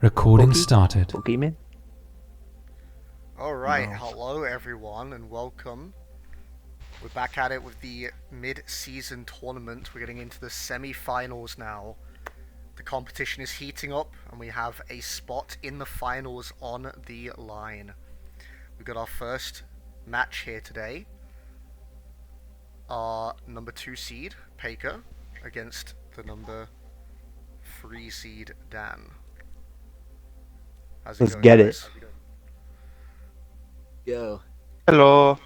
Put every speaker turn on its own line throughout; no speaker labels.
Recording started.
Boogeyman?
Alright,
No.
hello everyone and welcome. We're back at it with the mid-season tournament. We're getting into the semi-finals now. The competition is heating up and we have a spot in the finals on the line. We got our first match here today. Our number 2 seed, Paker, against the number 3 seed, Dan. How's it
Let's
going,
get
guys?
it. Go.
Hello.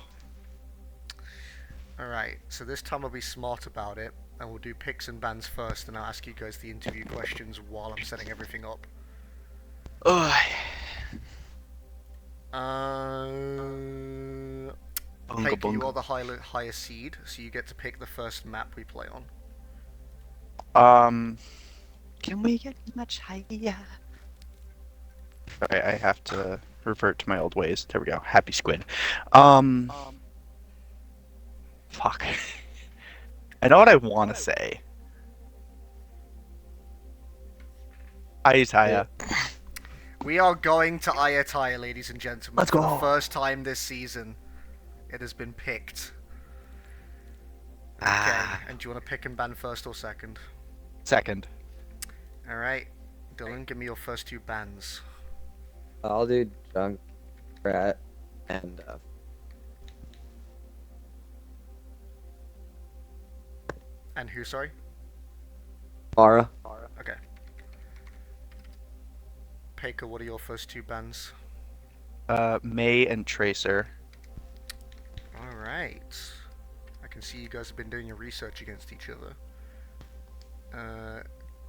Alright, so this time I'll be smart about it, and we'll do picks and bans first, and I'll ask you guys the interview questions while I'm setting everything up. Paper, you are the higher seed, so you get to pick the first map we play on.
Can we get much higher? Alright, I have to revert to my old ways. There we go. Happy squid. Fuck. I know what I want to say. Ayutthaya.
We are going to Ayutthaya, ladies and gentlemen.
Let's
For
go.
the first time this season, it has been picked. Okay, and do you want to pick and ban first or second?
Second.
Alright, Dylan, give me your first 2 bans.
I'll do Junkrat and
And who, sorry?
Mara.
Okay. Paker, what are your first 2 bans?
May and Tracer.
Alright. I can see you guys have been doing your research against each other.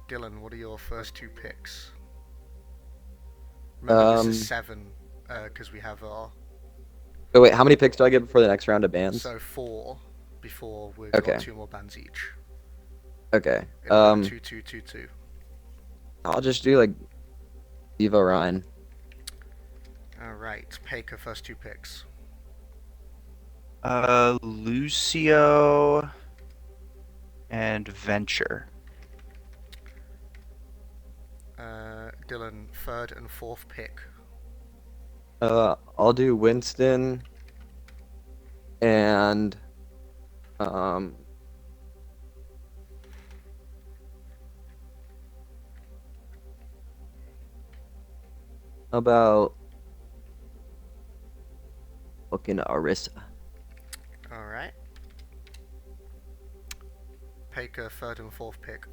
Dylan, what are your first 2 picks? Remember, this is 7, because we have our...
Oh wait, how many picks do I get before the next round of bans?
So 4, before we've
Okay.
got 2 more bans each.
Okay.
It'll go 2, 2, 2, 2.
I'll just do like Evo Ryan.
Alright, Paker, first 2 picks.
Lucio and Venture.
Dylan, 3rd and 4th pick.
I'll do Winston and about looking at Orisa.
Alright. Paker, 3rd and 4th pick.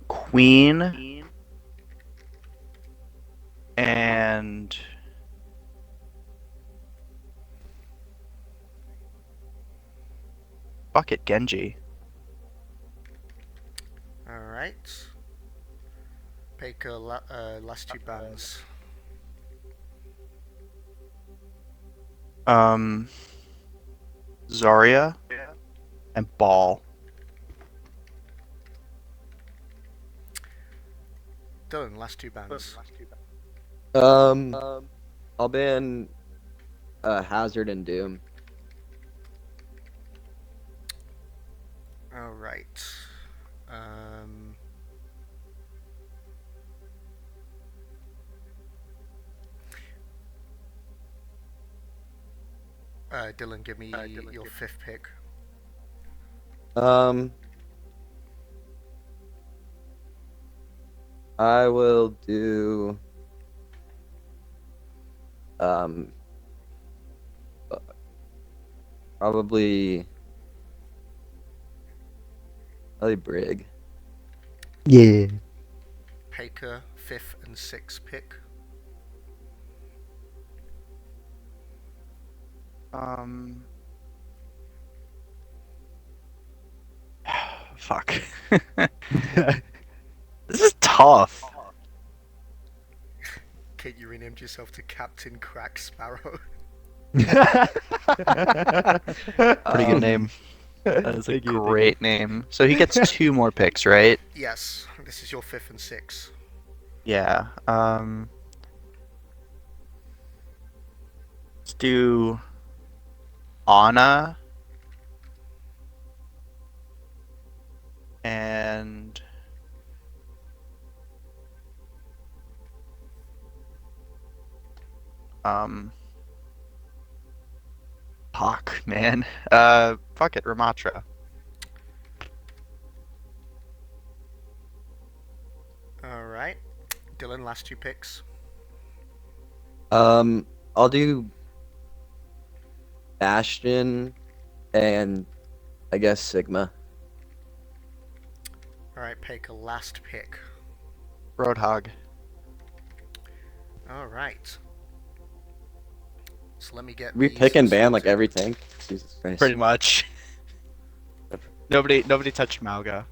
Queen and fuck it, Genji.
Alright. Paker, last 2 bans.
Zarya and Ball.
Dylan, last 2 bans.
I'll ban Hazard and Doom.
Alright. Dylan, give me your 5th pick.
I will do probably Brig.
Yeah.
Paker, 5th and 6th pick.
Fuck. This is tough.
Kate, you renamed yourself to Captain Crack Sparrow.
Pretty good name. That is a great name. So he gets 2 more picks, right?
Yes, this is your 5th and 6th.
Yeah. Let's do... 'Anna. And fuck, man. Fuck it, Ramatra.
All right, Dylan, last two picks.
I'll do Bastion and I guess Sigma.
All right, Paker, last pick.
Roadhog.
All right. So let me get
We
these
pick and ban like
sorted.
every tank. Jesus Christ.
Pretty much. Nobody touched Malga.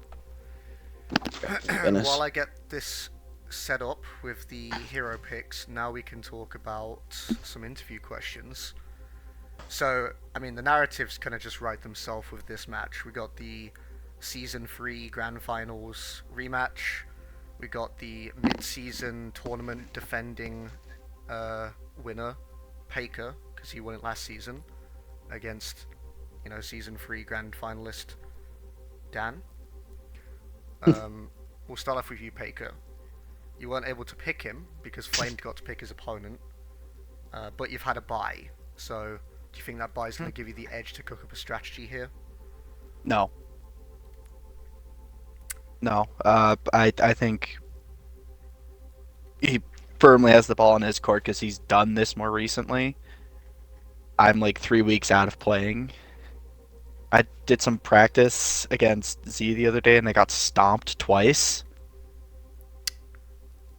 Goodness.
While I get this set up with the hero picks, now we can talk about some interview questions. So, I mean, the narratives kind of just write themselves with this match. We got the Season 3 Grand Finals rematch. We got the mid-season tournament defending winner, Paker, because he won it last season, against, Season 3 Grand Finalist, Dan. We'll start off with you, Paker. You weren't able to pick him because Flamed got to pick his opponent, but you've had a bye. So, do you think that bye is going to give you the edge to cook up a strategy here?
No. No. I think he firmly has the ball in his court because he's done this more recently. I'm like 3 weeks out of playing. I did some practice against Z the other day and they got stomped twice.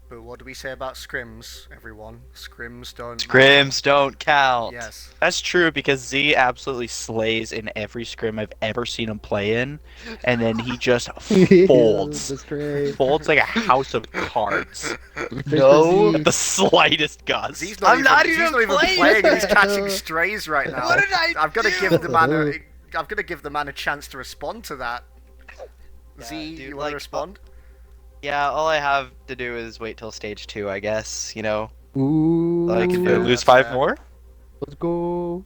But what do we say about scrims, everyone? Scrims don't
Scrims don't count.
Yes.
That's true because Z absolutely slays in every scrim I've ever seen him play in, and then he just folds.
That's great.
Folds like a house of cards.
No.
At the slightest gust.
Z's not
I'm not even
he's not even
playing.
playing. He's catching strays right now.
What did I
I've got to
do?
give the man a. I've got to give the man a chance to respond to that.
Yeah,
Z,
dude,
you want to
like,
respond?
Yeah, all I have to do is wait till stage 2, I guess. You know,
Ooh.
so I
That's
can
fair,
lose
that's
5
fair.
more.
Let's go.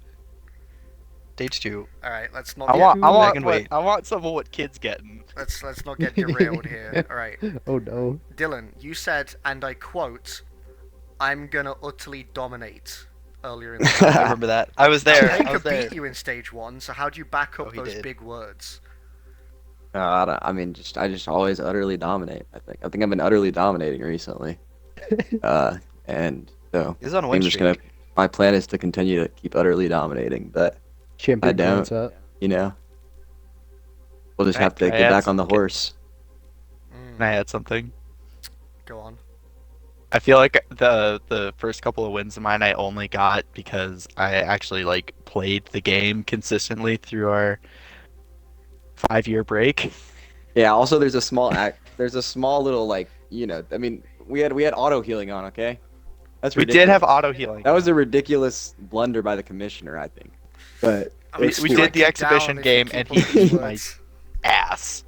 Stage 2.
All right, let's not.
I
Get,
want, I
I
want,
can
what,
wait.
I want some of what kids getting.
let's not get derailed here. All right,
Oh no.
Dylan, you said, and I quote, "I'm gonna utterly dominate." Earlier in the
I
game.
remember that. I was
Now,
there. I
Baker
was there.
beat you in stage 1, so how do you back up
Oh, he
those
did.
big words?
I mean, I just always utterly dominate. I think I've been utterly dominating recently. And so
He's on a
I'm
win
just
streak.
my plan is to continue to keep utterly dominating, but
Champion
I don't.
points up.
you know, we'll just
Can I-
have to
can I
get
add
back on the
some-
horse.
Can I add something?
Go on.
I feel like the first couple of wins of mine I only got because I actually like played the game consistently through our 5-year break.
Yeah. Also, there's a small little I mean, we had auto healing on. Okay, that's
We
ridiculous.
did have auto healing.
That was a ridiculous blunder by the commissioner, I think. But
I'm
We-
gonna
we
strike
did the
you
exhibition
down if
game
you
and
keep
he
up these
beat my-
words.
ass.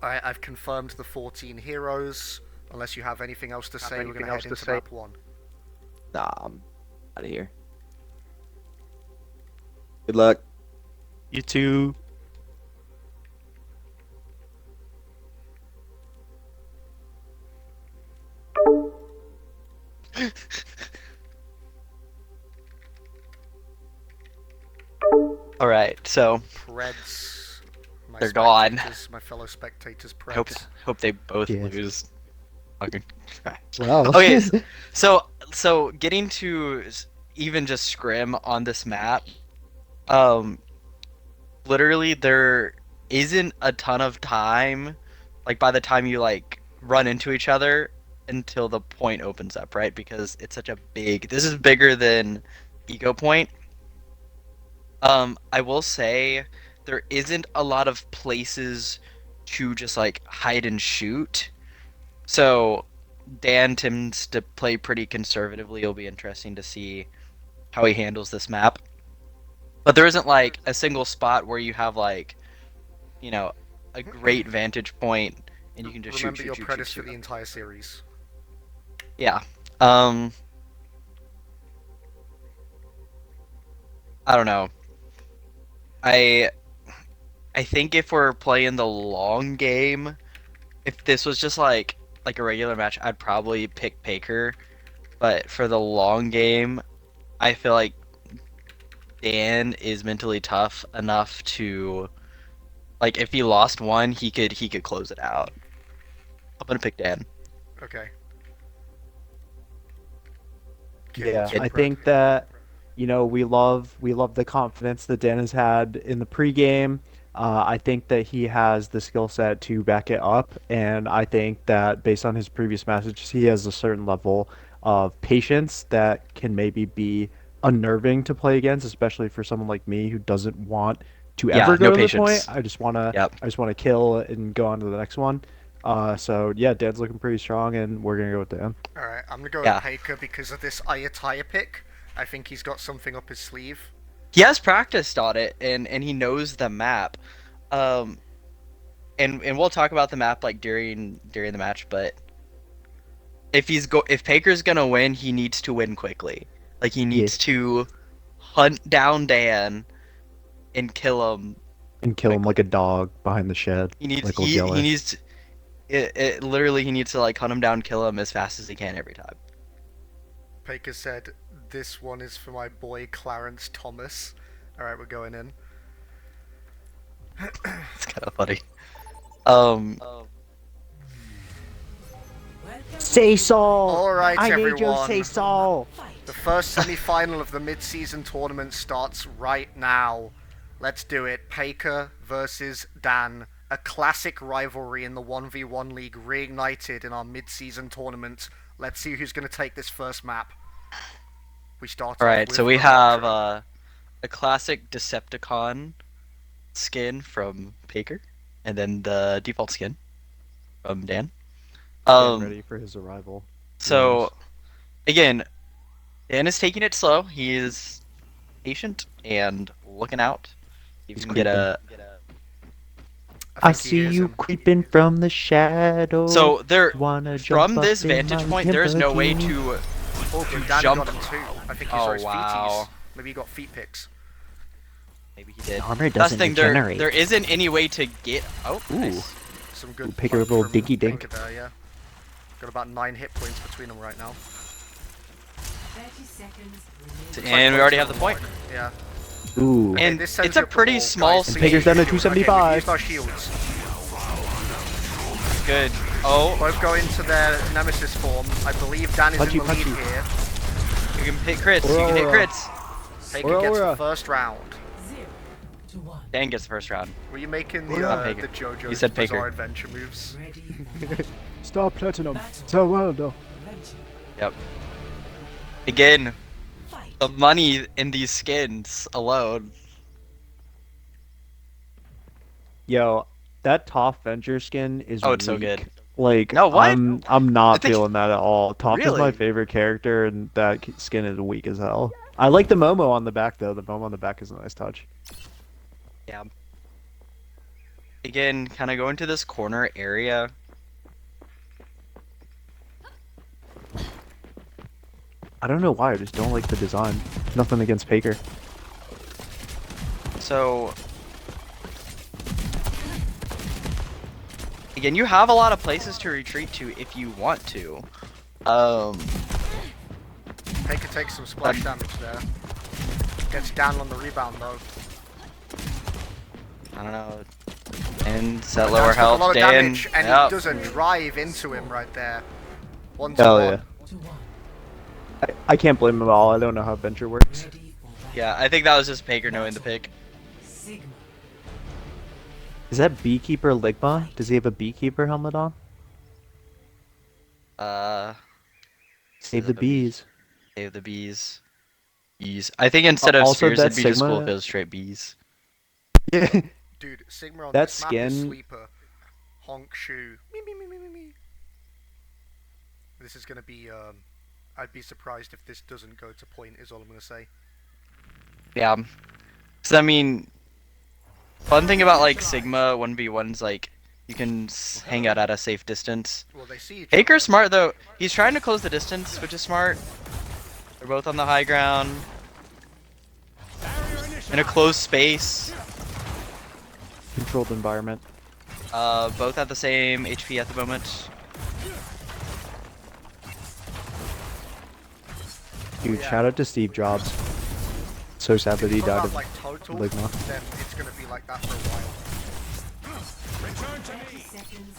Alright, I've confirmed the 14 heroes. Unless you have anything else to say, we're going to head into map 1.
nah, I'm out of here. Good luck.
You too. All right, so
Preds. My
They're gone.
spectators, my fellow spectators,
I hope
Preds.
they both
Yes.
lose. Fucking Christ.
Wow.
Okay, so getting to even just scrim on this map, literally there isn't a ton of time, like by the time you like run into each other until the point opens up, right? Because it's such a this is bigger than Ego Point. I will say there isn't a lot of places to just like hide and shoot. So Dan tends to play pretty conservatively. It'll be interesting to see how he handles this map. But there isn't like a single spot where you have like, a great vantage point and you can just
Remember
shoot,
your
shoot,
Predis
shoot,
for the
shoot.
entire series.
Yeah. I don't know. I I think if we're playing the long game, if this was just like a regular match, I'd probably pick Paker. But for the long game, I feel like Dan is mentally tough enough to, like, if he lost one, he could close it out. I'm gonna pick Dan.
Okay.
Yeah,
Kid
I
prep.
think that we love the confidence that Dan has had in the pregame. I think that he has the skill set to back it up, and I think that based on his previous messages, he has a certain level of patience that can maybe be unnerving to play against, especially for someone like me who doesn't want to
Yeah,
ever go
no
to the point.
patience.
I just wanna
Yep.
I just wanna kill and go on to the next one. So yeah, Dan's looking pretty strong, and we're gonna go with Dan.
Alright, I'm gonna go
Yeah.
with Paker because of this Ayataya pick. I think he's got something up his sleeve.
He has practiced on it, and he knows the map. Um, and we'll talk about the map like during the match, but if Paker's gonna win, he needs to win quickly. Like he needs to hunt down Dan and kill him.
And kill him
Quickly.
like a dog behind the shed,
He needs
like old
he
Yeller.
needs to, literally he needs to like hunt him down, kill him as fast as he can every time.
Paker said, "This one is for my boy Clarence Thomas." Alright, we're going in.
It's kind of funny. Um,
Say so.
Alright,
I
everyone.
need your say so.
The first semi-final of the mid-season tournament starts right now. Let's do it. Paker versus Dan. A classic rivalry in the 1v1 league reignited in our mid-season tournament. Let's see who's going to take this first map. We start
all
off
right,
with
so we
Overwatch.
have a classic Decepticon skin from Paker, and then the default skin from Dan.
Getting ready for his arrival.
So again, Dan is taking it slow. He is patient and looking out. You
He's
can get a.
I
think he
see
is
you
him.
creeping from the shadow.
So there,
Wanna jump
from
up
this
in
vantage
my
point, there's no way
Lamborghini?
to.
Oh, but Dan
jump.
got him too. I think he
Oh,
saw his
wow.
feeties. Maybe he got feet picks.
Maybe he did.
Armor
That's the
doesn't
thing.
regenerate.
There isn't any way to get. Oh,
Ooh.
nice.
Some good
Pick a
poke
little
from
dinky dink.
Paker there, yeah. Got about 9 hit points between them right now.
30 seconds remaining.
And we already have the point.
Yeah.
Ooh.
And
this sends
it's a
you up the
pretty
wall,
small
guys.
And
See,
Paker's down to
shields.
275.
Okay, we used our shields.
Good. Oh,
Both go into their nemesis form. I believe Dan is
Punchy,
in the lead
punchy.
here.
you can hit crits. You can hit
Aurora.
crits.
Paker gets
Aurora.
the first round.
0 to 1.
Dan gets the first round.
Were you making the
Not Paker.
JoJo's
You said
Bizarre
Paker.
Adventure moves?
Ready for battle.
Star Platinum. So well done.
Adventure.
Yep. Again,
Fight.
the money in these skins alone.
Yo, that Toph Venture skin is
Oh, it's so
weak.
good.
Like,
No, what?
I'm not
I think-
feeling that at all. Toph is my
Really?
favorite character, and that skin is weak as hell. I like the Momo on the back, though. The Momo on the back is a nice touch.
Yeah. Again, kind of go into this corner area.
I don't know why, I just don't like the design. Nothing against Paker.
So, again, you have a lot of places to retreat to if you want to.
Paker takes some splash damage there. Gets down on the rebound though.
I don't know. And set
Dan's
lower
took
health.
a lot of
Dan.
damage, and
Yep.
he does a drive into him right there. 1 to
Hell
1.
yeah.
To 1.
I can't blame him at all. I don't know how Venture works.
Ready for battle.
Yeah, I think that was just Paker knowing the pick.
Sigma.
Is that Beekeeper Ligma? Does he have a Beekeeper helmet on? Save the bees.
Save the bees. Bees. I think instead of
Also,
spears,
that
it'd be just cool
Sigma-
if it was straight bees.
Yeah.
Dude, Sigma on
That
this map is
skin-
sleeper. Honk shoe. Me me me me me me. This is gonna be I'd be surprised if this doesn't go to point is all I'm gonna say.
Yeah. So I mean, fun thing about like Sigma 1v1's like you can hang out at a safe distance.
Well they see each
Paker's smart though. He's trying to close the distance, which is smart. They're both on the high ground. In a closed space.
Controlled environment.
Both at the same HP at the moment.
Dude, shout out to Steve Jobs. So sad that he
Talk
died
about,
of
like total,
Ligma.
then it's gonna be like that for a while.
Seconds remaining.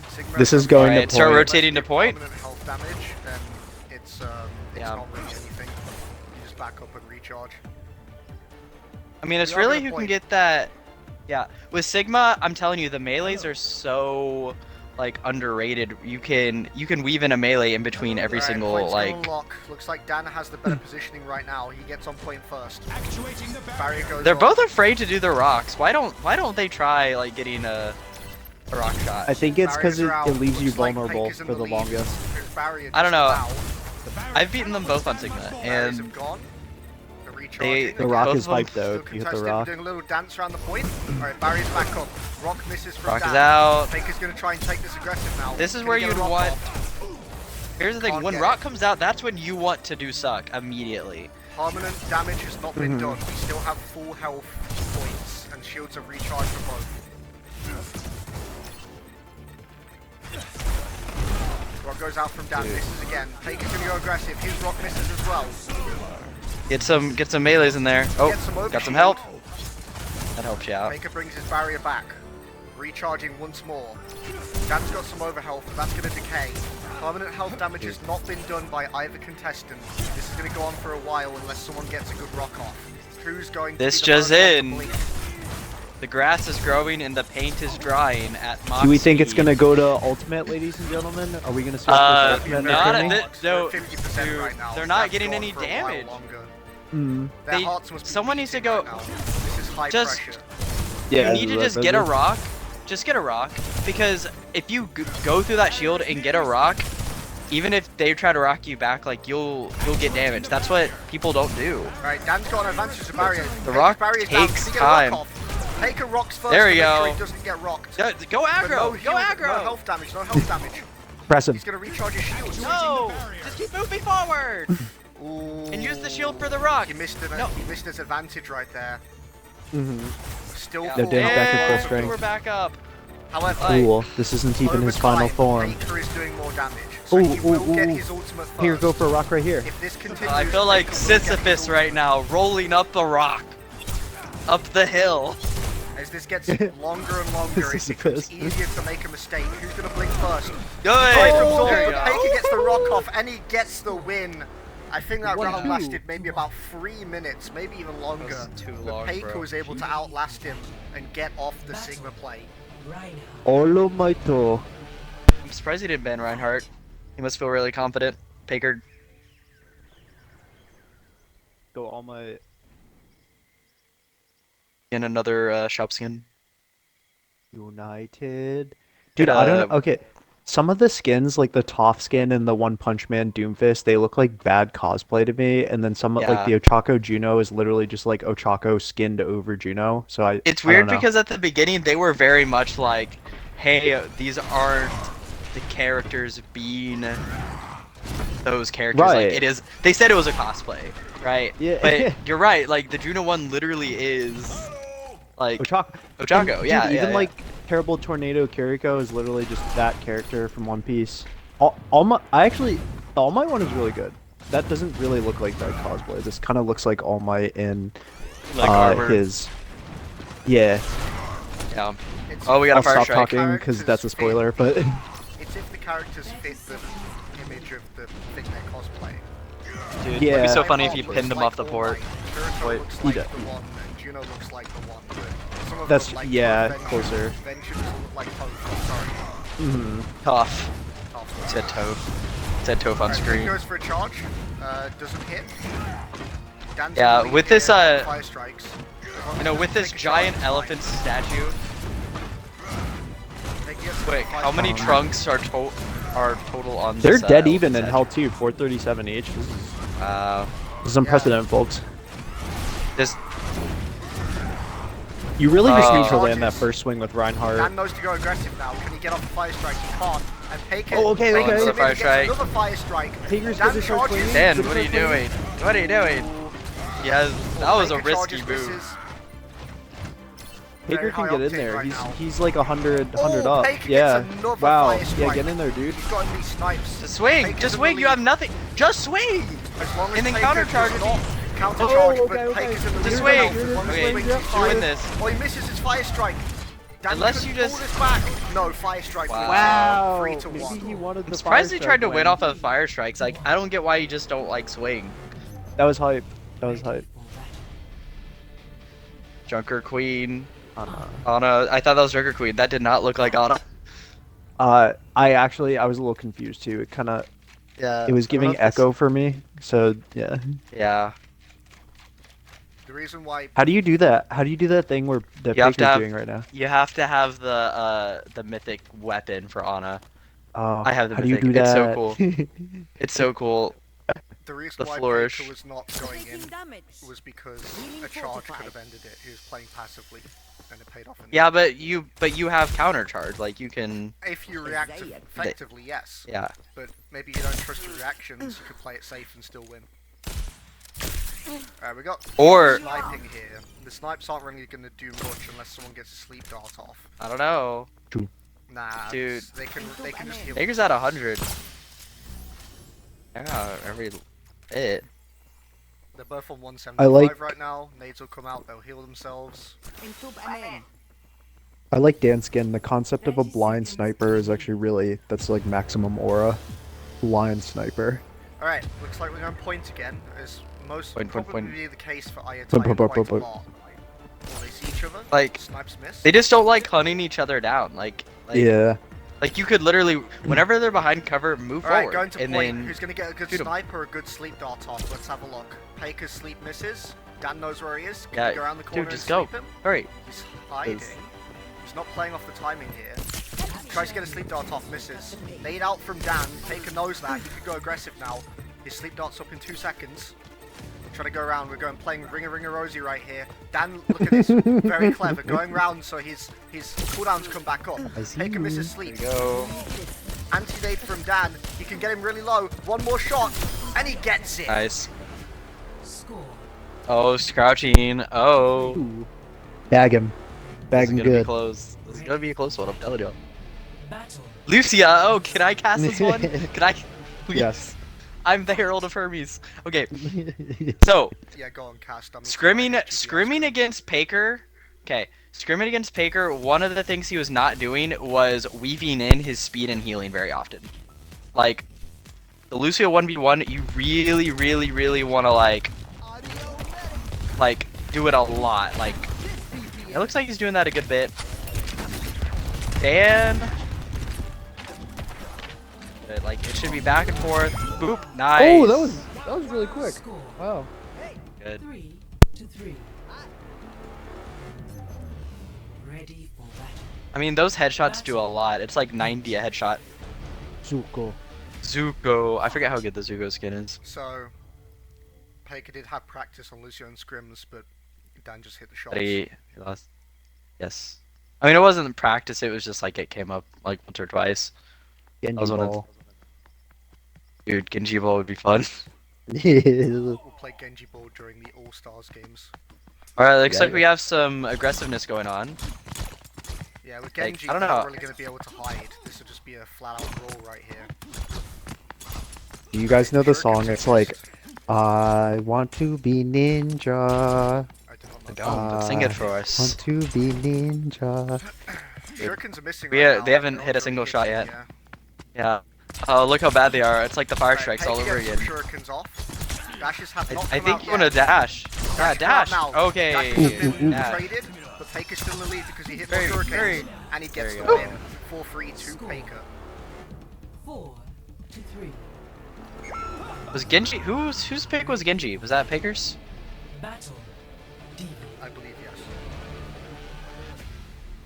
Sigma
This is
has
going to
Alright, start
point.
rotating to point.
permanent health damage, then it's
Yeah.
not really anything. You just back up and recharge.
I mean, it's
We are
really
gonna
who can
point.
get that. Yeah, with Sigma, I'm telling you, the melees are so like underrated. You can weave in a melee in between every
Alright,
single
point's gonna
like.
unlock. Looks like Dan has the better positioning right now. He gets on point first. Barrier goes
They're
up.
both afraid to do the rocks. Why don't they try like getting a rock shot?
I think it's because
Barriers are
it
out.
leaves you
Looks like
vulnerable
Pink is in
for the
lead.
longest.
There's barrier
I don't
just
know.
about.
I've beaten them both on Sigma,
Barriers
and
have gone. They're recharging.
The rock
both
is
of them
hyped though.
Still
If you hit the
contested,
rock.
doing a little dance around the point. Alright, barriers back up. Rock misses from
rock
Dan.
is out.
Faker's gonna try and take this aggressive now.
This is
Gonna
where
get a
you'd
rock
want-
off.
Here's the thing:
Can't
when
get
rock
it.
comes out, that's when you want to do suck immediately.
Permanent damage has not been
Mhm.
done. We still have full health points, and shields are recharged for both. Rock goes out from Dan, misses again. Faker's gonna go aggressive. His rock misses as well.
Get some melees in there. Oh,
Gets some
got some
overshield.
help. That helps you out.
Faker brings his barrier back. Recharging once more. Dan's got some overhealth, but that's gonna decay. Permanent health damage has not been done by either contestant. This is gonna go on for a while unless someone gets a good rock off. Who's going to
This
be the
just
first one to
in.
blink?
The grass is growing and the paint is drying at Moxie.
Do we think it's gonna go to ultimate, ladies and gentlemen? Are we gonna switch
Uh,
this ultimate
not
next
at
game?
thi- no,
We're at 50%
dude,
right now.
they're not
That's
getting
gone
any
for a while
damage.
longer.
Mm.
Their
They-
hearts must be
someone needs to
beating
go-
right now. This is high
Just-
pressure.
Yeah,
You need to just get a rock. Just get a rock, because if you go through that shield and get a rock, even if they try to rock you back, like you'll get damage. That's what people don't do.
Right, Dan's got an advantage to barrier.
The rock
barrier's down.
takes
Can he get a rock
time.
off? Taker rocks first
There
to
you
make sure
go.
he doesn't get rocked.
Go
But
aggro!
no
Go
heal-
aggro!
No health damage, no health damage.
Press him.
He's gonna recharge his shield.
No! Just keep moving forward!
Ooh.
And use the shield for the rock.
He missed
No.
he missed his advantage right there.
Mm-hmm.
Still
Yeah.
full
No, Dan's back at full
health.
strength.
We're back up.
However,
Like-
Cool. This isn't even
over
his final
time,
form.
Faker is doing more damage. So
Ooh,
he will
ooh,
get
ooh.
his ultimate first.
Here, go for a rock right here.
If this continues,
I feel like
Faker will get his
Sisyphus right
ultimate.
now, rolling up the rock. Up the hill.
As this gets longer and longer, it becomes
Sisyphus.
easier to make a mistake. Who's gonna blink first?
Good!
Faker
There
absorbs,
you
but
go.
Faker gets the rock off, and he gets the win. I think that
What
round
who?
lasted maybe about 3 minutes, maybe even longer.
That's too
But
long,
Faker
bro.
was able to outlast him and get off the Sigma play.
Reinhardt.
All my toe.
I'm surprised he didn't ban Reinhardt. He must feel really confident. Paker.
Go all my.
In another shop skin.
United. Dude, I don't know. Okay. Some of the skins, like the Toph skin and the One Punch Man Doomfist, they look like bad cosplay to me. And then some, like
Yeah.
the Ochako Juno is literally just like Ochako skinned over Juno. So
It's
I
weird
don't know.
because at the beginning they were very much like, hey, these aren't the characters being those characters.
Right.
Like it is. They said it was a cosplay, right?
Yeah.
But you're right. Like the Juno one literally is like
Ochako.
Ochako.
Dude,
Yeah,
even
yeah.
like Terrible Tornado Kiriko is literally just that character from One Piece. All my one is really good. That doesn't really look like that cosplay. This kind of looks like All Might in
Like armor.
his. Yeah.
Yeah.
It's,
Oh, we got
I'll
a fire
stop
strike.
talking because that's a spoiler, but
it's if the characters fit the image of the thing they're cosplaying.
Dude, it'd
Yeah.
be so funny if
All
you
looks
pinned them
like
off the
All
port.
Might. Kiriko
Wait.
looks like
Yeah.
the one, and Juno looks like the one. But some of
That's-
them, like
yeah,
Vengeance-
closer.
Vengeance look like Toph. Sorry,
Tough.
Toph.
Said Toph. Said Toph on
Right,
screen.
goes for a charge. Doesn't hit. Dan's
Yeah,
gonna
with
lead
this,
here, fire strikes.
You know, with this
Take a
giant
charge,
elephant statue.
Take it as
Wait,
fire
how many
strike.
trunks are total on
they're
this?
dead even in
statue?
Hell 2, 437 each.
Wow.
This is unprecedented, folks.
This.
You really just
Oh.
need to land that
Charges.
first swing with Reinhardt.
Dan knows to go aggressive now. Can he get off the fire strike? He can't. And Paker.
Oh, okay,
Paker
okay.
gets
Fire strike.
Another fire strike.
Paker's
Dan
gonna start
charges.
swinging.
Dan,
Good
what are you
first swing.
doing? What are you doing? Yes, that was a
Paker
risky
charges,
move.
misses.
Paker
high
can get in
octane
there.
right
He's
now.
he's like 100
Oh,
up.
Paker
Yeah.
gets another
Wow.
fire
Yeah,
strike.
get in there, dude.
He's got these snipes.
Just swing,
Paker's
just
in the
swing. You
lead.
have nothing. Just swing.
As long as
And then
Paker
countercharge
does
if
not
he-
countercharge,
Oh,
but
okay, okay.
Paker's in the
Just
lead
swing.
now, as long as
Okay,
swings,
you
he's fine.
win this.
Oh, he misses his fire strike. Dan
Unless
could
you just-
pull this back. No, fire strike.
Wow.
Wow.
3 to
Maybe
1.
he wanted the
I'm surprised
fire
he tried to
strike
win off of fire strikes. Like, I don't get why you just don't like swing.
That was hype. That was hype.
For battle.
Junker Queen. Anna. I thought that was Junker Queen. That did not look like Anna.
I was a little confused too. It kind of
Yeah.
it was giving echo for me. So yeah.
Yeah.
The reason why
How do you do that? How do you do that thing where that
You have to
Baker's
have-
doing right now?
You have to have the mythic weapon for Anna.
Oh,
I have the
how do you do
mythic. It's so
that?
cool. It's so cool.
the reason
The
why
flourish.
Baker was not going in
Taking damage.
was because a charge could have ended it. He was playing passively, and it paid off. In the
Yeah,
end.
but you have counter charge. Like you can.
If you react effectively, yes.
Yeah.
But maybe you don't trust your reactions. You could play it safe and still win. Alright, we got
Or-
sniping here. The snipes aren't really going to do much unless someone gets a sleep dart off.
I don't know.
Nah,
Dude.
they can just heal.
Baker's at 100. Yeah, every bit.
They're both on 175
I like-
right now. Nades will come out. They'll heal themselves.
I like Dan's skin. The concept of a blind sniper is actually really that's like maximum aura. Blind sniper.
Alright, looks like we're going point again, as most
Point,
probably
point.
be the case for Ayatollah
Point, point,
quite
point,
a
point.
lot. Well, they see each other,
Like,
snipes miss.
They just don't like hunting each other down. Like
Yeah.
Like you could literally, whenever they're behind cover, move
Alright,
forward.
going to
and
point.
then
Who's going to get a good
shoot 'em.
snipe or a good sleep dart off? Let's have a look. Paker's sleep misses. Dan knows where he is. Can
Yeah,
he go around the corner
dude, just
and
go.
sleep him?
hurry.
He's hiding. He's not playing off the timing here. Tries to get a sleep dart off, misses. Nade out from Dan. Paker knows that. He could go aggressive now. His sleep dart's up in 2 seconds. Trying to go around. We're going playing Ringer Rosie right here. Dan, look at this. Very clever. Going round so his cooldowns come back up.
I see
Paker
you.
misses sleep.
There you go.
Anti-nade from Dan. He can get him really low. One more shot. And he gets it.
Nice.
Score.
Oh, crouching. Oh.
Ooh. Bag him. Bag
This is
him
gonna be
good.
close. This is gonna be a close one, I'm telling you.
Battle.
Lucia, oh, can I cast this one? Can I? Please.
Yes.
I'm the Herald of Hermes. Okay, so
Yeah, go on, cast.
scrimming against Paker. Okay, scrimming against Paker. One of the things he was not doing was weaving in his speed and healing very often. Like the Lucio 1v1, you really, really, really want to like do it a lot. Like it looks like he's doing that a good bit. Dan. But, like it should be back and forth. Boop. Nice.
Oh, that was really quick.
Score.
Wow.
good.
3-3. Ready for battle.
I mean, those headshots do a lot. It's like 90 a headshot.
Zuko.
Zuko. I forget how good the Zuko skin is.
So, Paker did have practice on Lucio and scrims, but Dan just hit the shots.
But he lost. Yes. I mean, it wasn't practice. It was just like it came up like once or twice.
Genji
was one of-
ball.
Dude, Genji Ball would be fun.
We'll play Genji Ball during the All Stars games.
Alright, looks
Yeah,
like we have some aggressiveness going on.
Yeah, with
Like,
Genji,
I don't
you're
know.
not really going to be able to hide. This will just be a flat out roll right here.
Do you guys know the song?
Shurikens
It's like,
exist.
I want to be ninja.
I do not
I
know.
don't, but sing it for us.
Want to be ninja.
Shurikens are missing
We-
right now.
they haven't
They're
hit a
not
single
really
shot
hitting,
yet.
yeah.
Yeah. Oh, look how bad they are. It's like the fire
Right,
strikes
Paker
all over
gets
again.
some Shurikens off. Dashes have not
I
come
think
out
you want to
yet.
dash. Yeah, dash.
come out now.
Okay.
Dashes have been
Dash.
traded, but Paker's still in the lead because he hit
Very,
more Shurikens,
very-
and he gets
there
the
you
win. 4-3 to Paker.
4-3.
Was Genji? Whose pick was Genji? Was that Paker's?
Battle. Diva.
I believe yes.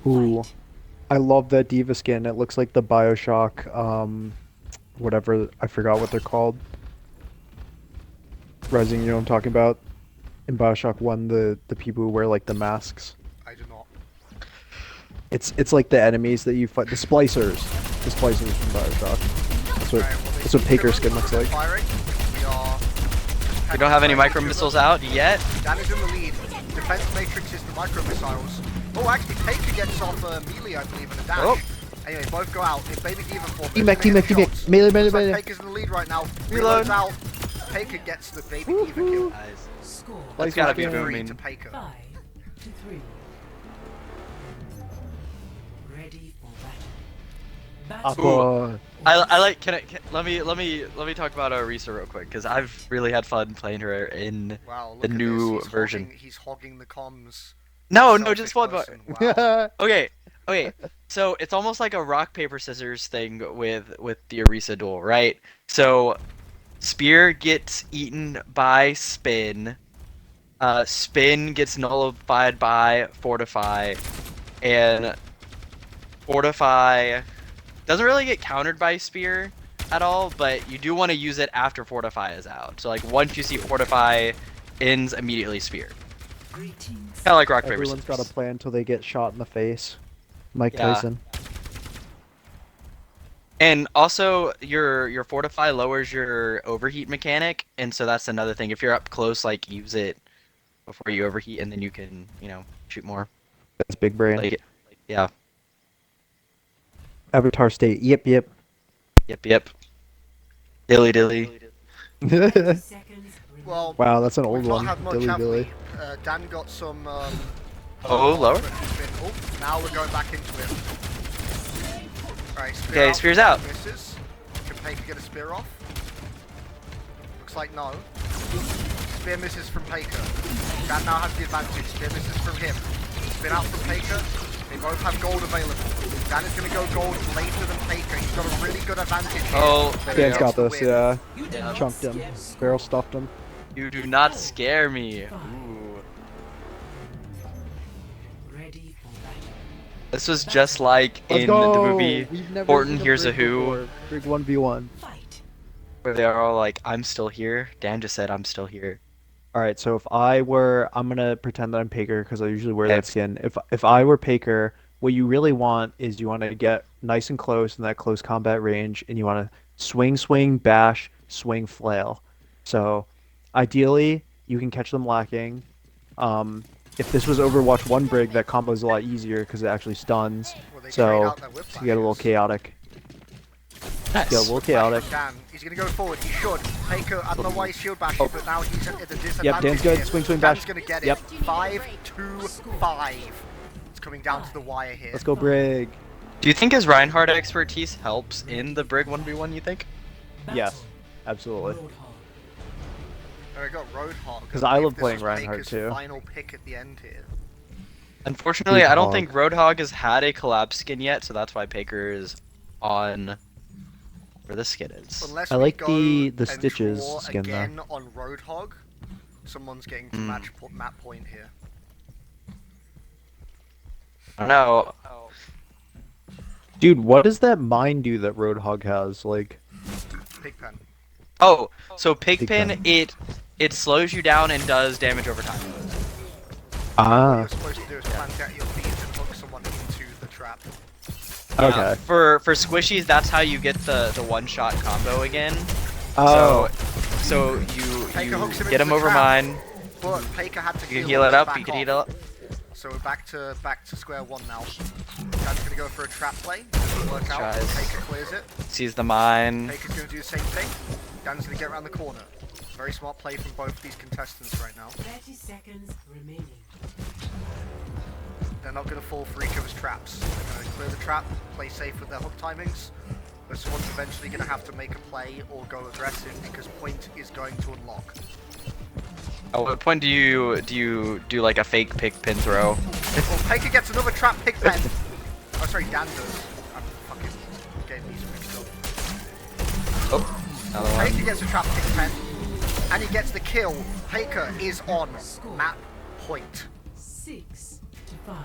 Ooh. I love that Diva skin. It looks like the Bioshock, whatever, I forgot what they're called. Rising, you know what I'm talking about? In Bioshock 1, the people who wear like the masks.
I do not.
It's like the enemies that you fight, the splicers. The splicers from Bioshock. That's what,
Right, well, they
that's what Paker's skin
Shurikens
looks
are
like.
firing. We are
We don't have any
packing
micro
each
missiles
other.
out yet.
Dan is in the lead. Defense matrix is the micro missiles. Oh, actually, Taker gets off melee, I believe, in a dash.
Oh.
Anyway, both go out. If Baby Diva form,
Teammate. Melee.
Looks like Taker's in the lead right now.
Reload.
Reloads out. Taker gets the Baby Diva kill.
Nice.
Score
That's gotta be
5-3
booming.
to Taker.
5-3. Ready for battle. Battle.
I like. Let me talk about Orisa real quick because I've really had fun playing her in
Wow, look
the
at
new
this.
version.
He's hogging the comms.
No,
Selfish
just one more.
person. Wow.
Okay. So it's almost like a rock paper scissors thing with the Orisa duel, right? So Spear gets eaten by Spin. Spin gets nullified by Fortify, and Fortify doesn't really get countered by Spear at all, but you do want to use it after Fortify is out. So like once you see Fortify ends, immediately Spear.
Greetings.
Kind of like rock paper
Everyone's
scissors.
got a plan until they get shot in the face. Mike
Yeah.
Tyson.
And also, your Fortify lowers your overheat mechanic, and so that's another thing. If you're up close, like, use it before you overheat, and then you can, shoot more.
That's big brain.
Like, yeah.
Avatar State. Yep.
Yep. Dilly.
30 seconds remaining.
Well,
Wow, that's an
we've
old
not
one.
had much,
Dilly
have
dilly.
we? Dan got some.
Oh, lower?
Oh, now we're going back into it. Alright, spear
Okay,
out.
spear's out.
Misses. Can Paker get a spear off? Looks like no. Spear misses from Paker. Dan now has the advantage. Spear misses from him. Spin out from Paker. They both have gold available. Dan is going to go gold later than Paker. He's got a really good advantage here.
Oh,
But
Dan's
he
got
gets
this,
the win.
yeah.
You did not
Chunked him.
skip.
Barrel stuffed him.
you do not scare me. Ooh.
Ready for battle.
This was just like
Let's
in
go!
the movie
We've never
Horton
seen a
Hears a
brig
Who,
before. Brig 1v1.
Fight.
where they are all like, I'm still here. Dan just said, I'm still here.
Alright, so I'm gonna pretend that I'm Paker because I usually wear
Okay.
that skin. If I were Paker, what you really want is you want to get nice and close in that close combat range, and you want to swing, bash, swing, flail. So, ideally, you can catch them lacking. If this was Overwatch 1 brig, that combo is a lot easier because it actually stuns.
Well, they trade
So,
out their
to
whiplashes.
get a little chaotic.
Nice.
Get a little chaotic.
Dan, he's going to go forward. He should. Paker, I don't know why he's shield bashing, but now he's at a disadvantage.
Yep, Dan's good.
here.
Swing, bash.
Dan's going to get
Yep.
it. 5-2-5. It's coming down to the wire here.
Let's go, brig.
Do you think his Reinhardt expertise helps in the Brig 1v1, you think?
Yes,
Battle.
absolutely.
Roadhog.
And we got Roadhog.
'Cause I love
This
playing
was
Reinhardt,
Paker's
too.
Final pick at the end here.
Unfortunately, I don't
Roadhog.
think Roadhog has had a collab skin yet, so that's why Paker is on where this skin is.
Unless
I
we
like
go
the
and
stitches
draw
skin, though.
again on Roadhog, someone's getting to map point here.
I don't know.
Dude, what does that mine do that Roadhog has? Like,
Pigpen.
Oh, so Pigpen,
Pigpen.
it slows you down and does damage over time.
What
ah,
you're supposed to do is plant out your feet and hook someone into the trap.
okay.
For squishies, that's how you get the one-shot combo again.
Oh,
So
Paker hooks him
you get
into
him
the
over
trap.
mine.
But Paker had to
You can heal it
him
up.
back
You can
off.
heal it up.
So we're back to square one now. Dan's gonna go for a trap play. Doesn't work out.
Tries.
Paker clears it.
Sees the mine.
Paker's gonna do the same thing. Dan's gonna get around the corner. Very smart play from both these contestants right now.
30 seconds remaining.
They're not gonna fall for each other's traps. They're gonna clear the trap, play safe with their hook timings. But someone's eventually gonna have to make a play or go aggressive because point is going to unlock.
At what point do you do like a fake Pigpen throw?
Well, Paker gets another trap pick pen. Oh, sorry, Dan does. I'm fucking getting these mixed up.
Oh, another one.
Paker gets a trap pick pen, and he gets the kill. Paker is on map point.
6 to 5.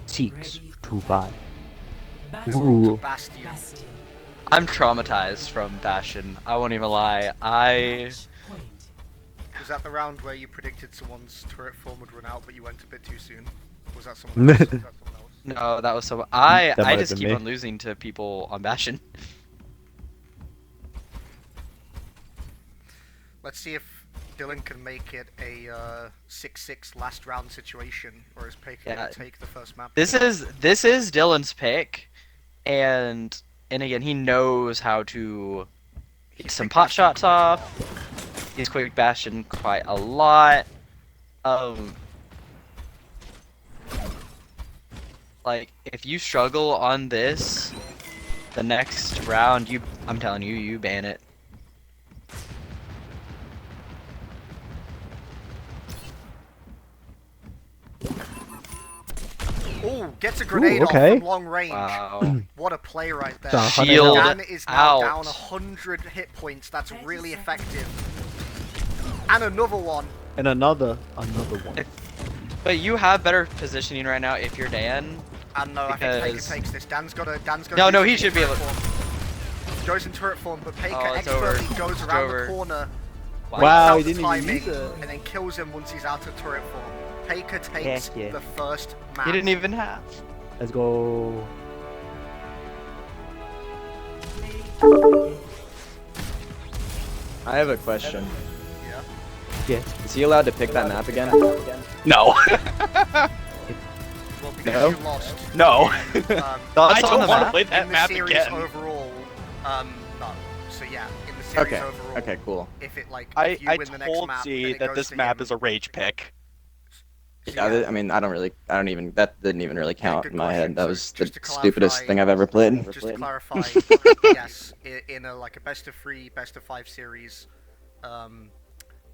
6-5.
Battle.
Ooh.
Bastion.
Bastion.
I'm traumatized from Bastion. I won't even lie. I
Match point.
Was that the round where you predicted someone's turret form would run out, but you went a bit too soon? Was that someone else? Was that someone else?
no, that was so. I
That might have
just
been
keep
me.
on losing to people on Bastion.
Let's see if Dylan can make it a 6-6 last round situation, whereas Paker
Yeah.
will take the first map.
This is Dylan's pick, and again he knows how to get
He's
some
picked
pot
Bastion
shots
quite a lot.
off. He's quick Bastion quite a lot. Like if you struggle on this, the next round I'm telling you, you ban it.
Oh, gets a grenade
okay.
off from long range.
Wow.
What a play right there.
It's 100
Shield
health.
Dan is now
out.
down 100 hit points. That's really effective. And another one.
And another one.
But you have better positioning right now if you're Dan.
And no, I think Paker
Because-
takes this. Dan's got to.
No, no, he should be able-
Goes in turret form, but Paker
Oh, it's
expertly
over.
goes
It's
around
over.
the corner.
Wow,
out
he
the
didn't even
timing,
use it.
and then kills him once he's out of turret form. Paker takes
Heck yeah.
the first map.
He didn't even have.
Let's go.
I have a question.
Yeah.
Yes.
Is he allowed to pick that map again?
No.
Well, because
No.
you lost.
No.
Um,
I don't want to play
in
that
the
map
series
again.
overall, no. So yeah, in the series
Okay.
overall.
Okay, cool.
If it like,
I
if you win the next
told
map,
Z
then it
that
goes
this
to
map
him.
is a rage pick.
So,
Yeah, I mean, that didn't even really count
good
in my
question.
head. That
So
was the
just to
stupidest
clarify-
thing I've ever played.
Just to clarify, yes, in a like a best of 3, best of 5 series,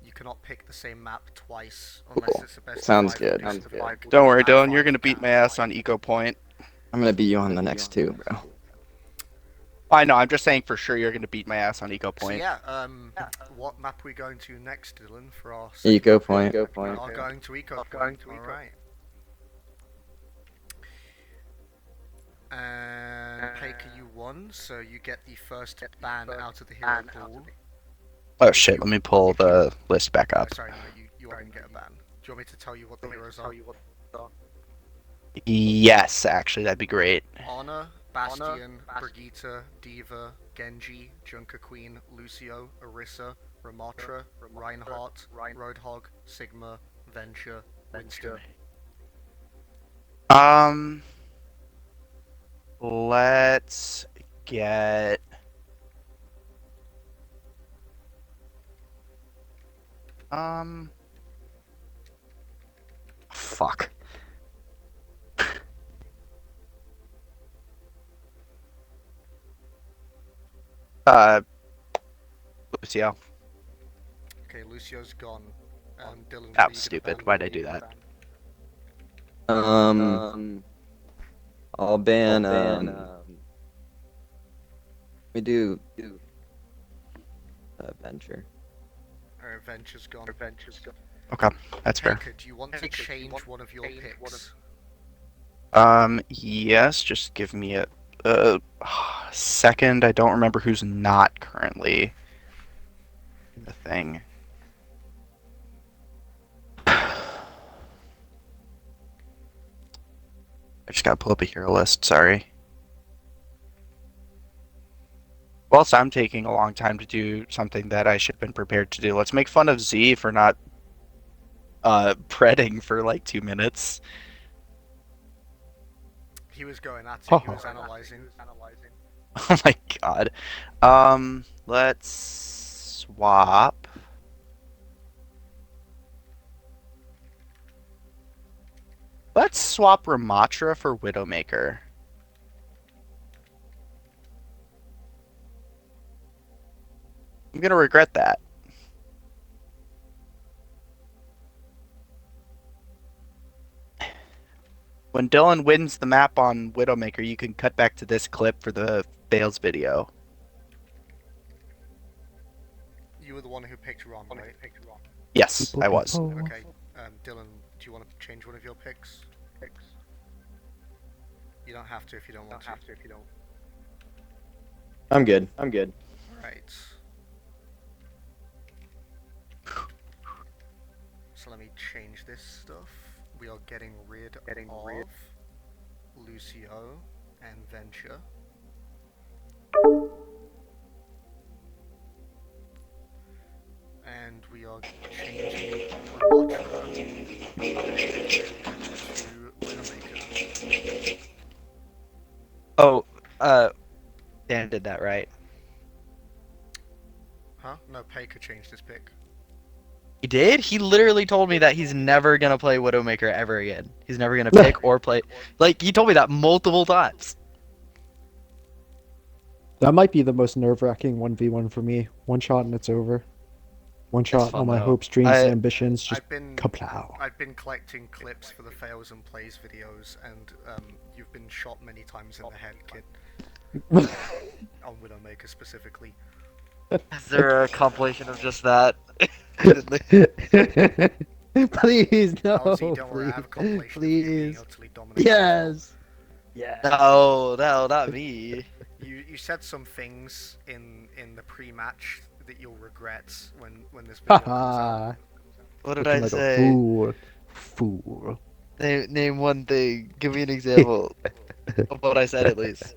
you cannot pick the same map twice unless
Cool.
it's a best
Sounds
of 5 or
good.
best
Sounds
of
good.
5.
Don't worry,
Map
Dylan.
5
You're gonna beat
can
my ass
fight.
on Eco Point.
I'm gonna beat you on the next two, bro.
I know. I'm just saying for sure you're gonna beat my ass on Eco
So
Point.
yeah, what map are we going to next, Dylan, for our
Eco Point.
We are going to Eco Point. Alright. And Paker, you won, so you get the first ban out of the hero pool.
Oh shit! Let me pull the list back up.
Sorry, no, you are going to get a ban. Do you want me to tell you what the heroes are?
Yes, actually, that'd be great.
Honor, Bastion, Brigitte, Diva, Genji, Junker Queen, Lucio, Orisa, Ramatra, Reinhardt, Roadhog, Sigma, Venture, Winston.
Let's get. Fuck. Lucio.
Okay, Lucio's gone. Dylan, what
That
are
was
you
stupid.
gonna ban?
Why'd I do that?
I'll ban. We do. Venture.
Alright, Venture's gone.
Okay, that's fair.
Paker, do you want to change one of your picks?
Yes. Just give me a second. I don't remember who's not currently in the thing. I just gotta pull up a hero list. Sorry. Whilst I'm taking a long time to do something that I should have been prepared to do, let's make fun of Z for not predding for like 2 minutes.
He was going at it, he was analysing.
Oh my god. Let's swap. Let's swap Ramatra for Widowmaker. I'm gonna regret that. When Dylan wins the map on Widowmaker, you can cut back to this clip for the fails video.
You were the one who picked Ron, right?
Yes, I was.
Okay, Dylan, do you want to change one of your picks? You don't have to if you don't want to.
I'm good.
Right. So let me change this stuff. We are getting rid of Lucio and Venture. And we are changing Watcher to Widowmaker.
Oh, Dan did that right.
Huh? No, Paker changed his pick.
He did? He literally told me that he's never gonna play Widowmaker ever again. He's never gonna pick or play. Like, he told me that multiple times.
That might be the most nerve-wracking 1v1 for me. One shot and it's over. One shot,
fun,
all my
though.
hopes, dreams,
I-
ambitions just
I've been
kaplow.
I've been collecting clips for the fails and plays videos, and you've been shot many times in the head, kid. On Widowmaker specifically.
Is there a compilation of just that?
Please, no,
Ozzy, don't worry, I have a compilation of you being
please.
utterly dominated as well.
Yes. Yeah.
No, not me.
You said some things in the pre-match that you'll regret when this video comes out.
Haha.
What did
Looking
I
like a
say?
fool. Fool.
Name one thing. Give me an example of what I said at least.